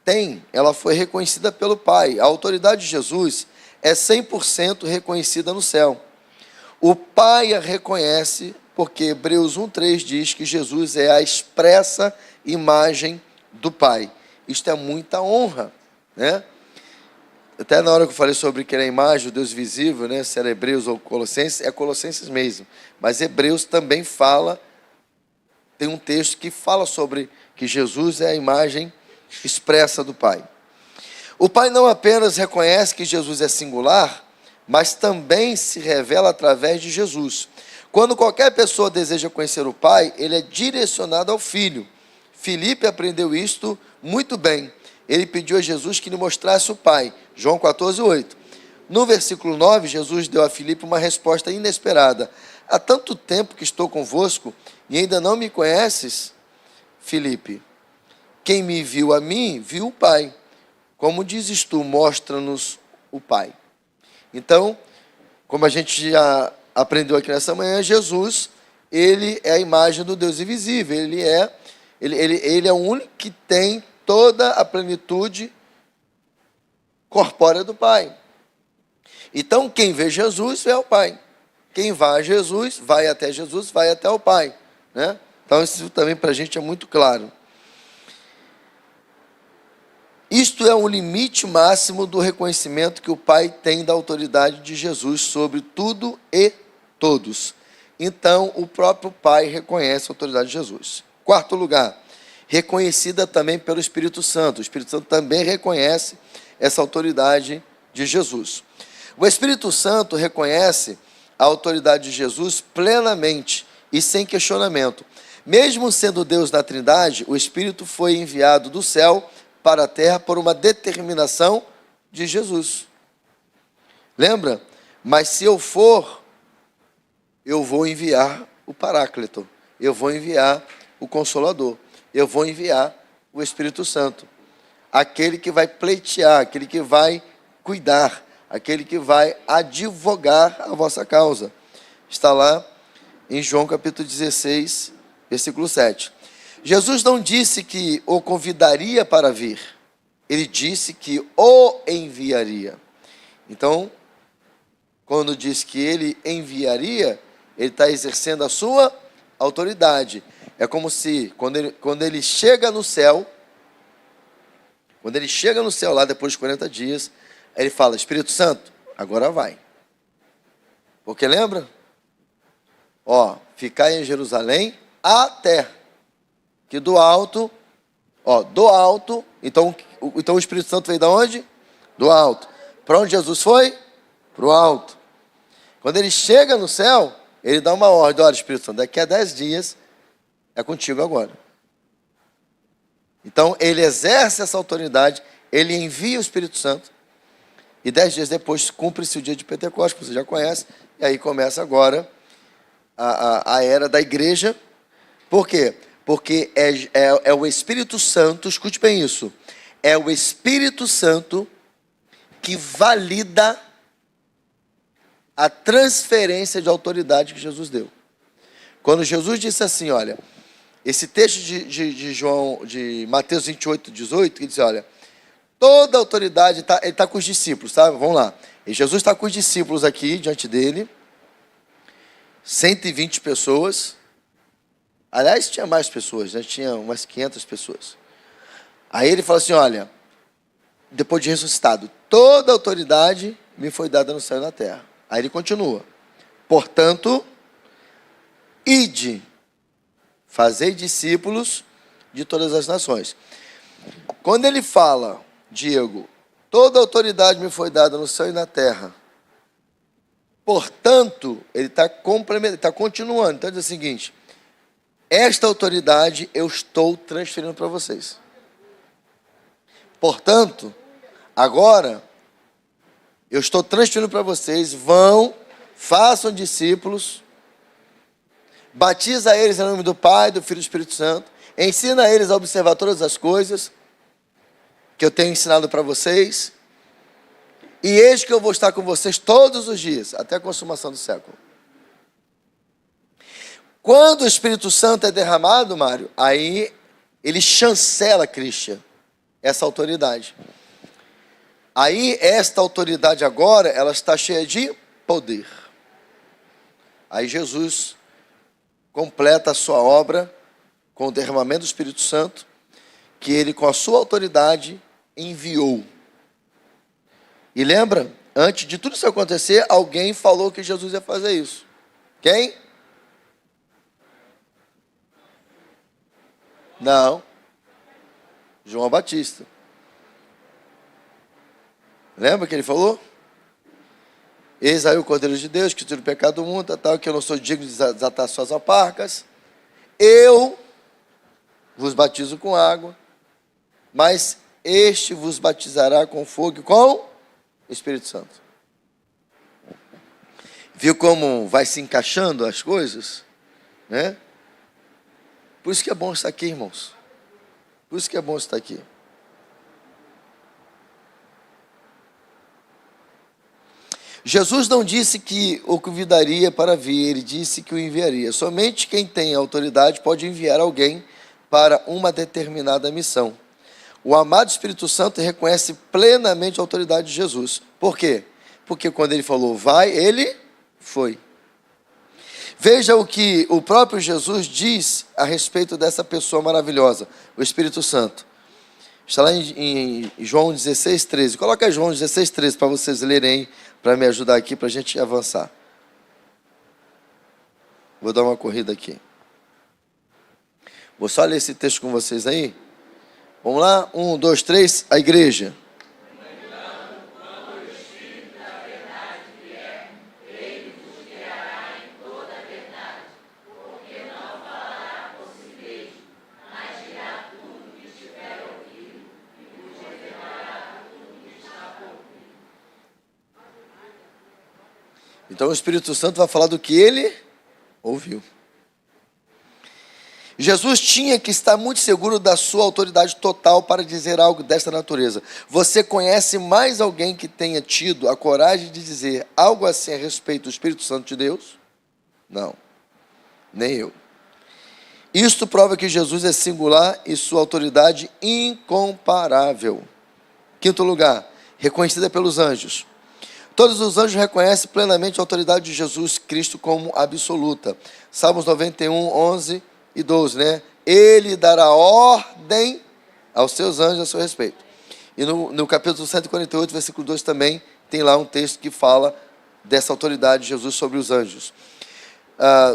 tem, ela foi reconhecida pelo Pai. A autoridade de Jesus é 100% reconhecida no céu. O Pai a reconhece porque Hebreus 1:3 diz que Jesus é a expressa imagem do Pai. Isto é muita honra, né? Até na hora que eu falei sobre que era a imagem do Deus visível, né, se era Hebreus ou Colossenses, é Colossenses mesmo. Mas Hebreus também fala, tem um texto que fala sobre que Jesus é a imagem expressa do Pai. O Pai não apenas reconhece que Jesus é singular, mas também se revela através de Jesus. Quando qualquer pessoa deseja conhecer o Pai, ele é direcionado ao Filho. Filipe aprendeu isto muito bem. Ele pediu a Jesus que lhe mostrasse o Pai. João 14:8. No versículo 9, Jesus deu a Filipe uma resposta inesperada. Há tanto tempo que estou convosco e ainda não me conheces, Filipe. Quem me viu a mim, viu o Pai. Como dizes tu, mostra-nos o Pai. Então, como a gente já aprendeu aqui nessa manhã, Jesus, ele é a imagem do Deus invisível. Ele é o único que tem toda a plenitude corpórea do Pai. Então, quem vê Jesus, vê o Pai. Quem vai a Jesus, vai até Jesus, vai até o Pai, né? Então, isso também para a gente é muito claro. Isto é um limite máximo do reconhecimento que o Pai tem da autoridade de Jesus sobre tudo e todos. Então, o próprio Pai reconhece a autoridade de Jesus. Quarto lugar, reconhecida também pelo Espírito Santo. O Espírito Santo também reconhece essa autoridade de Jesus. O Espírito Santo reconhece a autoridade de Jesus plenamente e sem questionamento. Mesmo sendo Deus na Trindade, o Espírito foi enviado do céu para a terra por uma determinação de Jesus. Lembra? Mas se eu for, eu vou enviar o Paráclito, eu vou enviar o Consolador, eu vou enviar o Espírito Santo, aquele que vai pleitear, aquele que vai cuidar, aquele que vai advogar a vossa causa. Está lá em João capítulo 16, versículo 7. Jesus não disse que o convidaria para vir, ele disse que o enviaria. Então, quando diz que ele enviaria, ele está exercendo a sua autoridade. É como se, quando ele chega no céu, lá depois de 40 dias, ele fala, Espírito Santo, Agora vai. Porque lembra? Ó, ficar em Jerusalém até que do alto, então o Espírito Santo veio da onde? Do alto. Para onde Jesus foi? Para o alto. Quando ele chega no céu, ele dá uma ordem: olha, Espírito Santo, daqui a 10 dias é contigo agora. Então ele exerce essa autoridade, ele envia o Espírito Santo, e 10 dias depois cumpre-se o dia de Pentecostes, que você já conhece, e aí começa agora a era da igreja. Por quê? Porque é o Espírito Santo, escute bem isso, é o Espírito Santo que valida a transferência de autoridade que Jesus deu. Quando Jesus disse assim, olha, esse texto de Mateus 28, 18, que diz, olha, toda a autoridade, ele está com os discípulos, tá? Vamos lá. E Jesus está com os discípulos aqui, diante dele, 120 pessoas. Aliás, tinha mais pessoas, né? Tinha umas 500 pessoas. Aí ele fala assim, olha, depois de ressuscitado, toda a autoridade me foi dada no céu e na terra. Aí ele continua. Portanto, ide, fazei discípulos de todas as nações. Quando ele fala, Diego, toda a autoridade me foi dada no céu e na terra. Portanto, ele está continuando. Então, ele diz o seguinte, esta autoridade eu estou transferindo para vocês. Portanto, agora, eu estou transferindo para vocês, vão, façam discípulos, batiza eles em nome do Pai, do Filho e do Espírito Santo, ensina eles a observar todas as coisas que eu tenho ensinado para vocês, e eis que eu vou estar com vocês todos os dias, até a consumação do século. Quando o Espírito Santo é derramado, Mário, aí ele chancela, Cristian, essa autoridade. Aí esta autoridade agora, ela está cheia de poder. Aí Jesus completa a sua obra com o derramamento do Espírito Santo, que ele com a sua autoridade enviou. E lembra, antes de tudo isso acontecer, alguém falou que Jesus ia fazer isso. Quem? Não. João Batista. Lembra que ele falou? Eis aí o Cordeiro de Deus, que tira o pecado do mundo, tal, que eu não sou digno de desatar suas alparcas. Eu vos batizo com água, mas este vos batizará com fogo e com Espírito Santo. Viu como vai se encaixando as coisas? Né? Por isso que é bom estar aqui, irmãos. Por isso que é bom estar aqui. Jesus não disse que o convidaria para vir, ele disse que o enviaria. Somente quem tem autoridade pode enviar alguém para uma determinada missão. O amado Espírito Santo reconhece plenamente a autoridade de Jesus. Por quê? Porque quando ele falou vai, ele foi. Veja o que o próprio Jesus diz a respeito dessa pessoa maravilhosa, o Espírito Santo. Está lá em João 16, 13. Coloca aí João 16, 13 para vocês lerem, para me ajudar aqui, para a gente avançar. Vou dar uma corrida aqui. Vou só ler esse texto com vocês aí. Vamos lá? 1, 2, 3, a igreja. Então o Espírito Santo vai falar do que ele ouviu. Jesus tinha que estar muito seguro da sua autoridade total para dizer algo desta natureza. Você conhece mais alguém que tenha tido a coragem de dizer algo assim a respeito do Espírito Santo de Deus? Não, nem eu. Isto prova que Jesus é singular e sua autoridade incomparável. Quinto lugar, reconhecida pelos anjos. Todos os anjos reconhecem plenamente a autoridade de Jesus Cristo como absoluta. Salmos 91, 11 e 12, né? Ele dará ordem aos seus anjos a seu respeito. E no capítulo 148, versículo 2 também, tem lá um texto que fala dessa autoridade de Jesus sobre os anjos.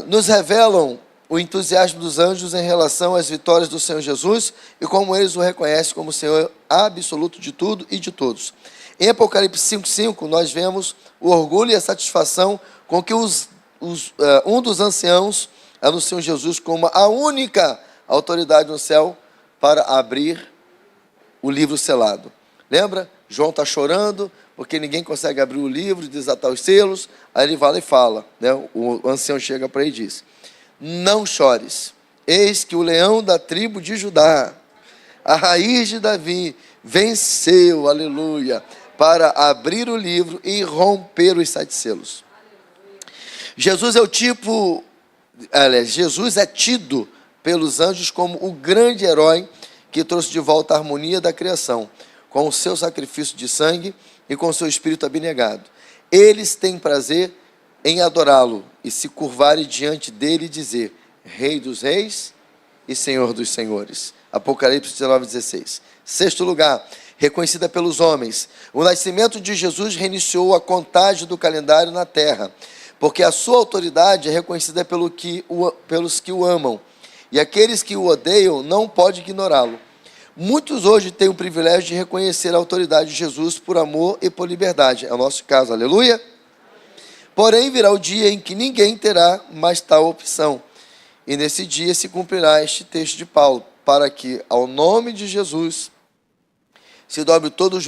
Nos revelam o entusiasmo dos anjos em relação às vitórias do Senhor Jesus e como eles o reconhecem como Senhor absoluto de tudo e de todos. Em Apocalipse 5,5, nós vemos o orgulho e a satisfação com que um dos anciãos anunciam Jesus como a única autoridade no céu para abrir o livro selado. Lembra? João está chorando porque ninguém consegue abrir o livro e desatar os selos. Aí ele vai lá e fala, né? O ancião chega para ele e diz: não chores, eis que o leão da tribo de Judá, a raiz de Davi, venceu, aleluia, para abrir o livro e romper os 7 selos. Jesus é tido pelos anjos como o grande herói que trouxe de volta a harmonia da criação, com o seu sacrifício de sangue e com o seu espírito abnegado. Eles têm prazer em adorá-lo e se curvarem diante dele e dizer: Rei dos reis e Senhor dos senhores. Apocalipse 19,16. Sexto lugar, reconhecida pelos homens. O nascimento de Jesus reiniciou a contagem do calendário na terra, porque a sua autoridade é reconhecida pelos que o amam, e aqueles que o odeiam não podem ignorá-lo. Muitos hoje têm o privilégio de reconhecer a autoridade de Jesus por amor e por liberdade. É o nosso caso, aleluia? Porém, virá o dia em que ninguém terá mais tal opção. E nesse dia se cumprirá este texto de Paulo, para que, ao nome de Jesus, se dobre todo o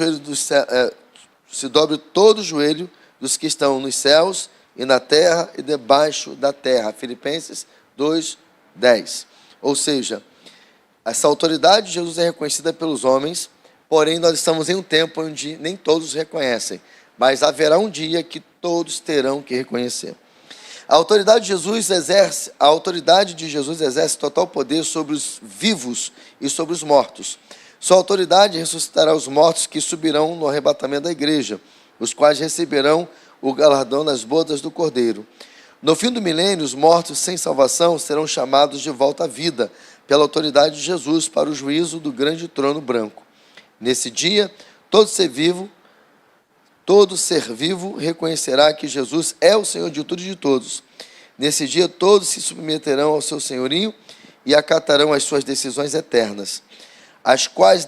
joelho dos que estão nos céus e na terra e debaixo da terra. Filipenses 2:10. Ou seja, essa autoridade de Jesus é reconhecida pelos homens, porém nós estamos em um tempo onde nem todos reconhecem, mas haverá um dia que todos terão que reconhecer. A autoridade de Jesus exerce total poder sobre os vivos e sobre os mortos. Sua autoridade ressuscitará os mortos que subirão no arrebatamento da igreja, os quais receberão o galardão nas bodas do Cordeiro. No fim do milênio, os mortos sem salvação serão chamados de volta à vida, pela autoridade de Jesus, para o juízo do grande trono branco. Nesse dia, todo ser vivo reconhecerá que Jesus é o Senhor de tudo e de todos. Nesse dia, todos se submeterão ao seu senhorio e acatarão as suas decisões eternas, as quais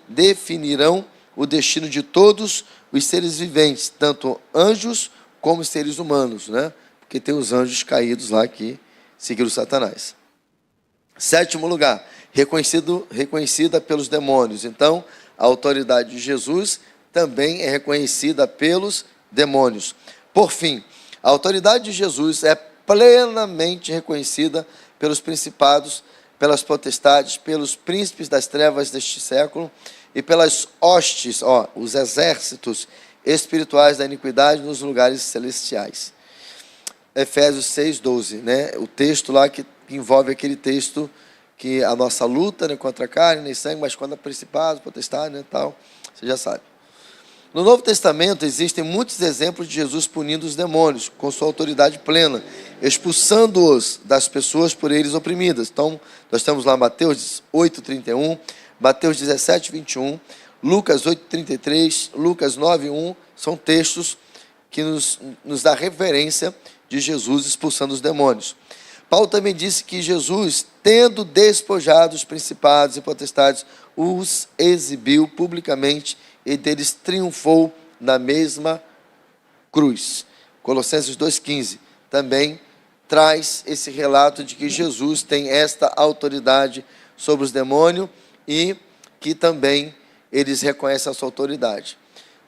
definirão o destino de todos os seres viventes, tanto anjos como seres humanos, né? Porque tem os anjos caídos lá que seguiram Satanás. Sétimo lugar, reconhecida pelos demônios. Então, a autoridade de Jesus também é reconhecida pelos demônios. Por fim, a autoridade de Jesus é plenamente reconhecida pelos principados, pelas potestades, pelos príncipes das trevas deste século e pelas hostes, os exércitos espirituais da iniquidade nos lugares celestiais. Efésios 6:12, né? O texto lá que envolve aquele texto que a nossa luta não é contra a carne nem sangue, mas contra principados, potestades, né, tal. Você já sabe. No Novo Testamento existem muitos exemplos de Jesus punindo os demônios com sua autoridade plena, expulsando-os das pessoas por eles oprimidas. Então, nós temos lá Mateus 8:31, Mateus 17:21, Lucas 8:33, Lucas 9:1, são textos que nos dá referência de Jesus expulsando os demônios. Paulo também disse que Jesus, tendo despojado os principados e potestades, os exibiu publicamente e deles triunfou na mesma cruz. Colossenses 2:15 também traz esse relato de que Jesus tem esta autoridade sobre os demônios e que também eles reconhecem a sua autoridade,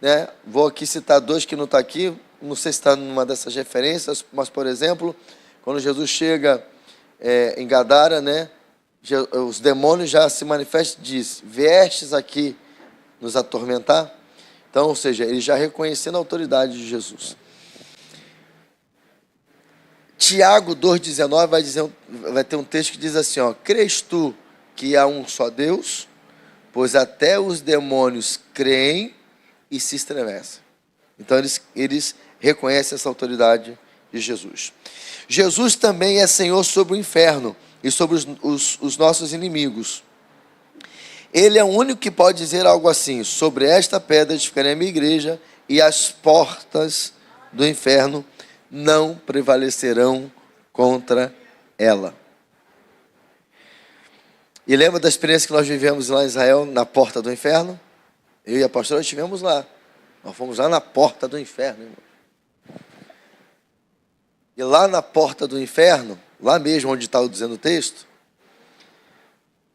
né? Vou aqui citar dois que não estão aqui, não sei se está numa dessas referências, mas, por exemplo, quando Jesus chega em Gadara, né, os demônios já se manifestam e diz: viestes aqui nos atormentar? Então, ou seja, ele já reconhecendo a autoridade de Jesus. Tiago 2,19 vai ter um texto que diz assim, crês tu que há um só Deus? Pois até os demônios creem e se estremecem. Então eles reconhecem essa autoridade de Jesus. Jesus também é Senhor sobre o inferno e sobre os nossos inimigos. Ele é o único que pode dizer algo assim: sobre esta pedra edificarei a minha igreja, e as portas do inferno não prevalecerão contra ela. E lembra da experiência que nós vivemos lá em Israel, na porta do inferno? Eu e a pastora estivemos lá. Nós fomos lá na porta do inferno, irmão. E lá na porta do inferno, lá mesmo onde está dizendo o texto,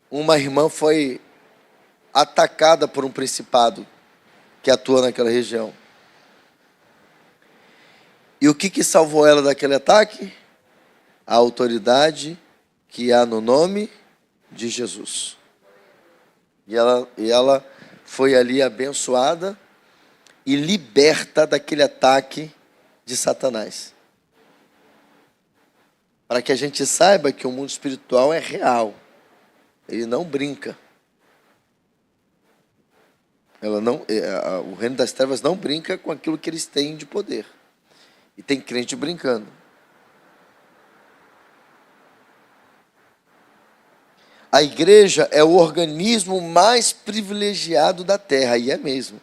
uma irmã foi atacada por um principado que atua naquela região. E o que salvou ela daquele ataque? A autoridade que há no nome de Jesus. E ela foi ali abençoada e liberta daquele ataque de Satanás. Para que a gente saiba que o mundo espiritual é real. Ele não brinca. O reino das trevas não brinca com aquilo que eles têm de poder. E tem crente brincando. A igreja é o organismo mais privilegiado da terra, e é mesmo.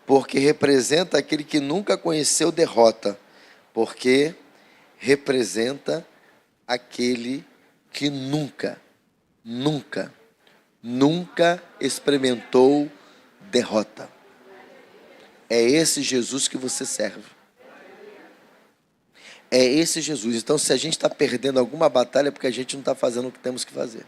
Porque representa aquele que nunca conheceu derrota. Porque representa aquele que nunca experimentou derrota. É esse Jesus que você serve. É esse Jesus. Então, se a gente está perdendo alguma batalha, é porque a gente não está fazendo o que temos que fazer.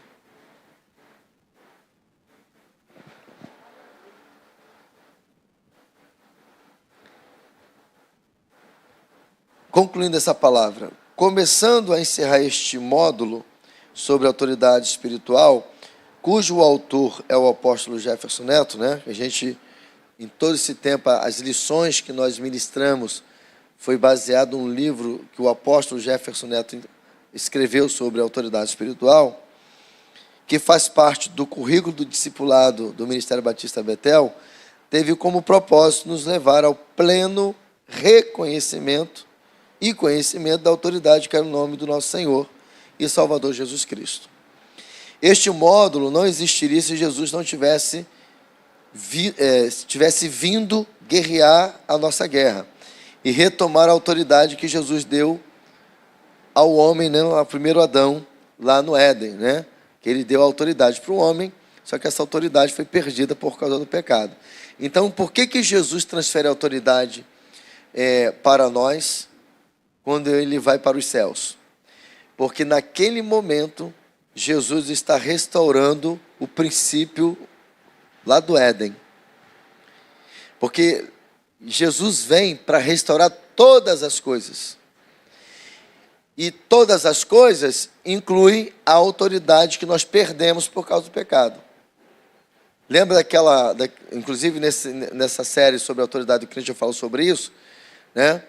Concluindo essa palavra, começando a encerrar este módulo sobre autoridade espiritual, cujo autor é o apóstolo Jefferson Neto, né? A gente, em todo esse tempo, as lições que nós ministramos foi baseado num livro que o apóstolo Jefferson Neto escreveu sobre a autoridade espiritual, que faz parte do currículo do discipulado do Ministério Batista Betel, teve como propósito nos levar ao pleno reconhecimento e conhecimento da autoridade que é o nome do nosso Senhor e Salvador Jesus Cristo. Este módulo não existiria se Jesus não tivesse vindo guerrear a nossa guerra e retomar a autoridade que Jesus deu ao homem, né, ao primeiro Adão, lá no Éden, né? Que ele deu a autoridade para o homem, só que essa autoridade foi perdida por causa do pecado. Então, por que Jesus transfere a autoridade para nós quando ele vai para os céus? Porque naquele momento, Jesus está restaurando o princípio lá do Éden. Porque Jesus vem para restaurar todas as coisas. E todas as coisas incluem a autoridade que nós perdemos por causa do pecado. Lembra inclusive nessa série sobre a autoridade do crente eu falo sobre isso, né?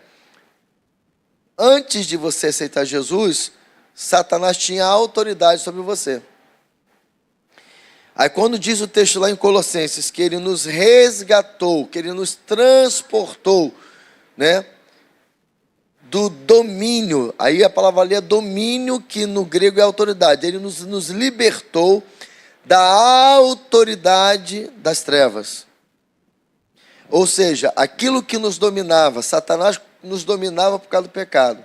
Antes de você aceitar Jesus, Satanás tinha autoridade sobre você. Aí quando diz o texto lá em Colossenses que ele nos resgatou, que ele nos transportou, né, do domínio, aí a palavra ali é domínio, que no grego é autoridade, ele nos libertou da autoridade das trevas. Ou seja, aquilo que nos dominava, Satanás nos dominava por causa do pecado.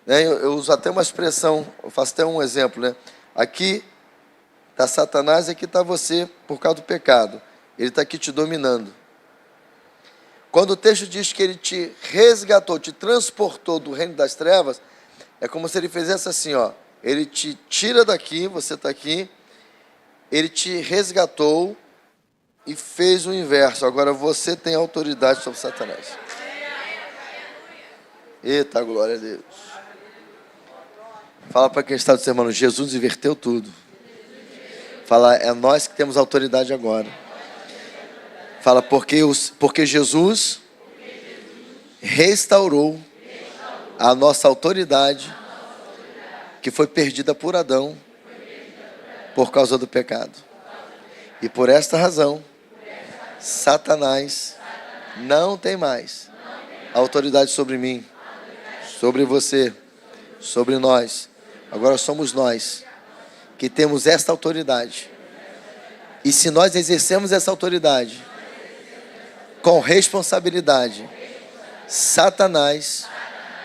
Eu uso até uma expressão, eu faço até um exemplo, né? Aqui está Satanás e aqui está você por causa do pecado. Ele está aqui te dominando. Quando o texto diz que ele te resgatou, te transportou do reino das trevas, é como se ele fizesse assim, ó. Ele te tira daqui, você está aqui, ele te resgatou e fez o inverso. Agora você tem autoridade sobre Satanás. Eita, glória a Deus. Fala para quem está do seu irmão, Jesus inverteu tudo. Fala, é nós que temos autoridade agora. Fala, porque Jesus restaurou a nossa autoridade que foi perdida por Adão por causa do pecado. E por esta razão, Satanás não tem mais autoridade sobre mim, sobre você, sobre nós. Agora somos nós que temos esta autoridade. E se nós exercemos essa autoridade com responsabilidade, Satanás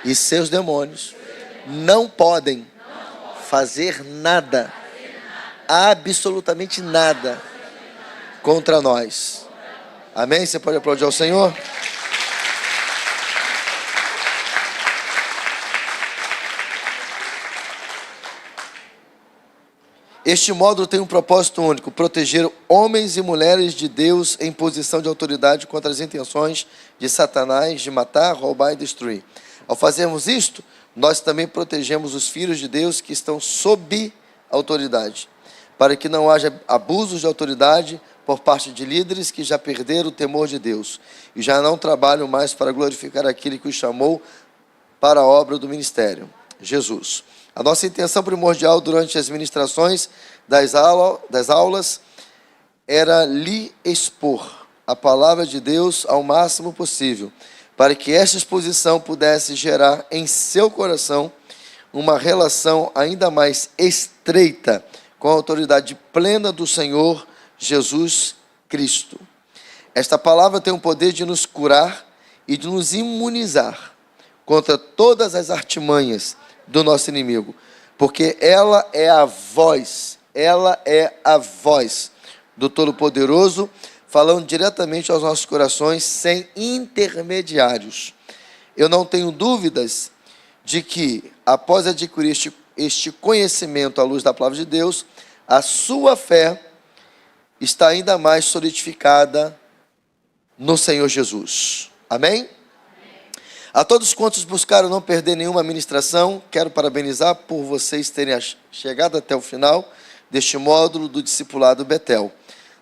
e seus demônios não podem fazer nada, absolutamente nada, contra nós. Amém? Você pode aplaudir ao Senhor? Este módulo tem um propósito único: proteger homens e mulheres de Deus em posição de autoridade contra as intenções de Satanás de matar, roubar e destruir. Ao fazermos isto, nós também protegemos os filhos de Deus que estão sob autoridade, para que não haja abusos de autoridade por parte de líderes que já perderam o temor de Deus e já não trabalham mais para glorificar aquele que os chamou para a obra do ministério, Jesus. A nossa intenção primordial durante as ministrações das aulas era lhe expor a palavra de Deus ao máximo possível, para que esta exposição pudesse gerar em seu coração uma relação ainda mais estreita com a autoridade plena do Senhor Jesus Cristo. Esta palavra tem o poder de nos curar e de nos imunizar contra todas as artimanhas do nosso inimigo, porque ela é a voz do Todo-Poderoso, falando diretamente aos nossos corações, sem intermediários. Eu não tenho dúvidas de que, após adquirir este conhecimento à luz da palavra de Deus, a sua fé está ainda mais solidificada no Senhor Jesus. Amém? A todos quantos buscaram não perder nenhuma ministração, quero parabenizar por vocês terem chegado até o final deste módulo do Discipulado Betel.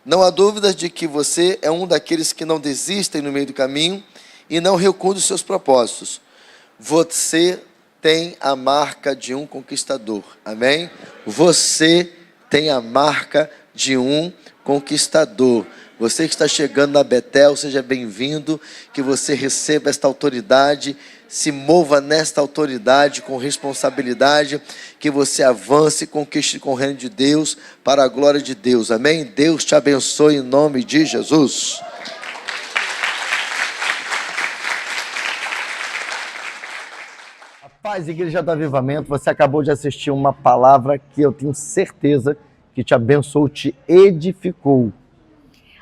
Não há dúvidas de que você é um daqueles que não desistem no meio do caminho e não recuam dos seus propósitos. Você tem a marca de um conquistador. Amém? Você tem a marca de um conquistador. Você que está chegando na Betel, seja bem-vindo, que você receba esta autoridade, se mova nesta autoridade com responsabilidade, que você avance e conquiste com o reino de Deus, para a glória de Deus. Amém? Deus te abençoe em nome de Jesus. A paz, Igreja do Avivamento, você acabou de assistir uma palavra que eu tenho certeza que te abençoou, te edificou.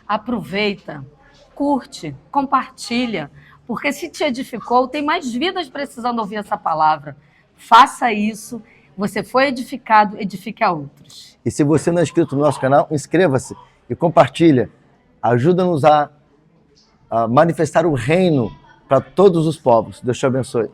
Aproveita, curte, compartilha, porque se te edificou, tem mais vidas precisando ouvir essa palavra. Faça isso, você foi edificado, edifique a outros. E se você não é inscrito no nosso canal, inscreva-se e compartilha. Ajuda-nos a manifestar o reino para todos os povos. Deus te abençoe.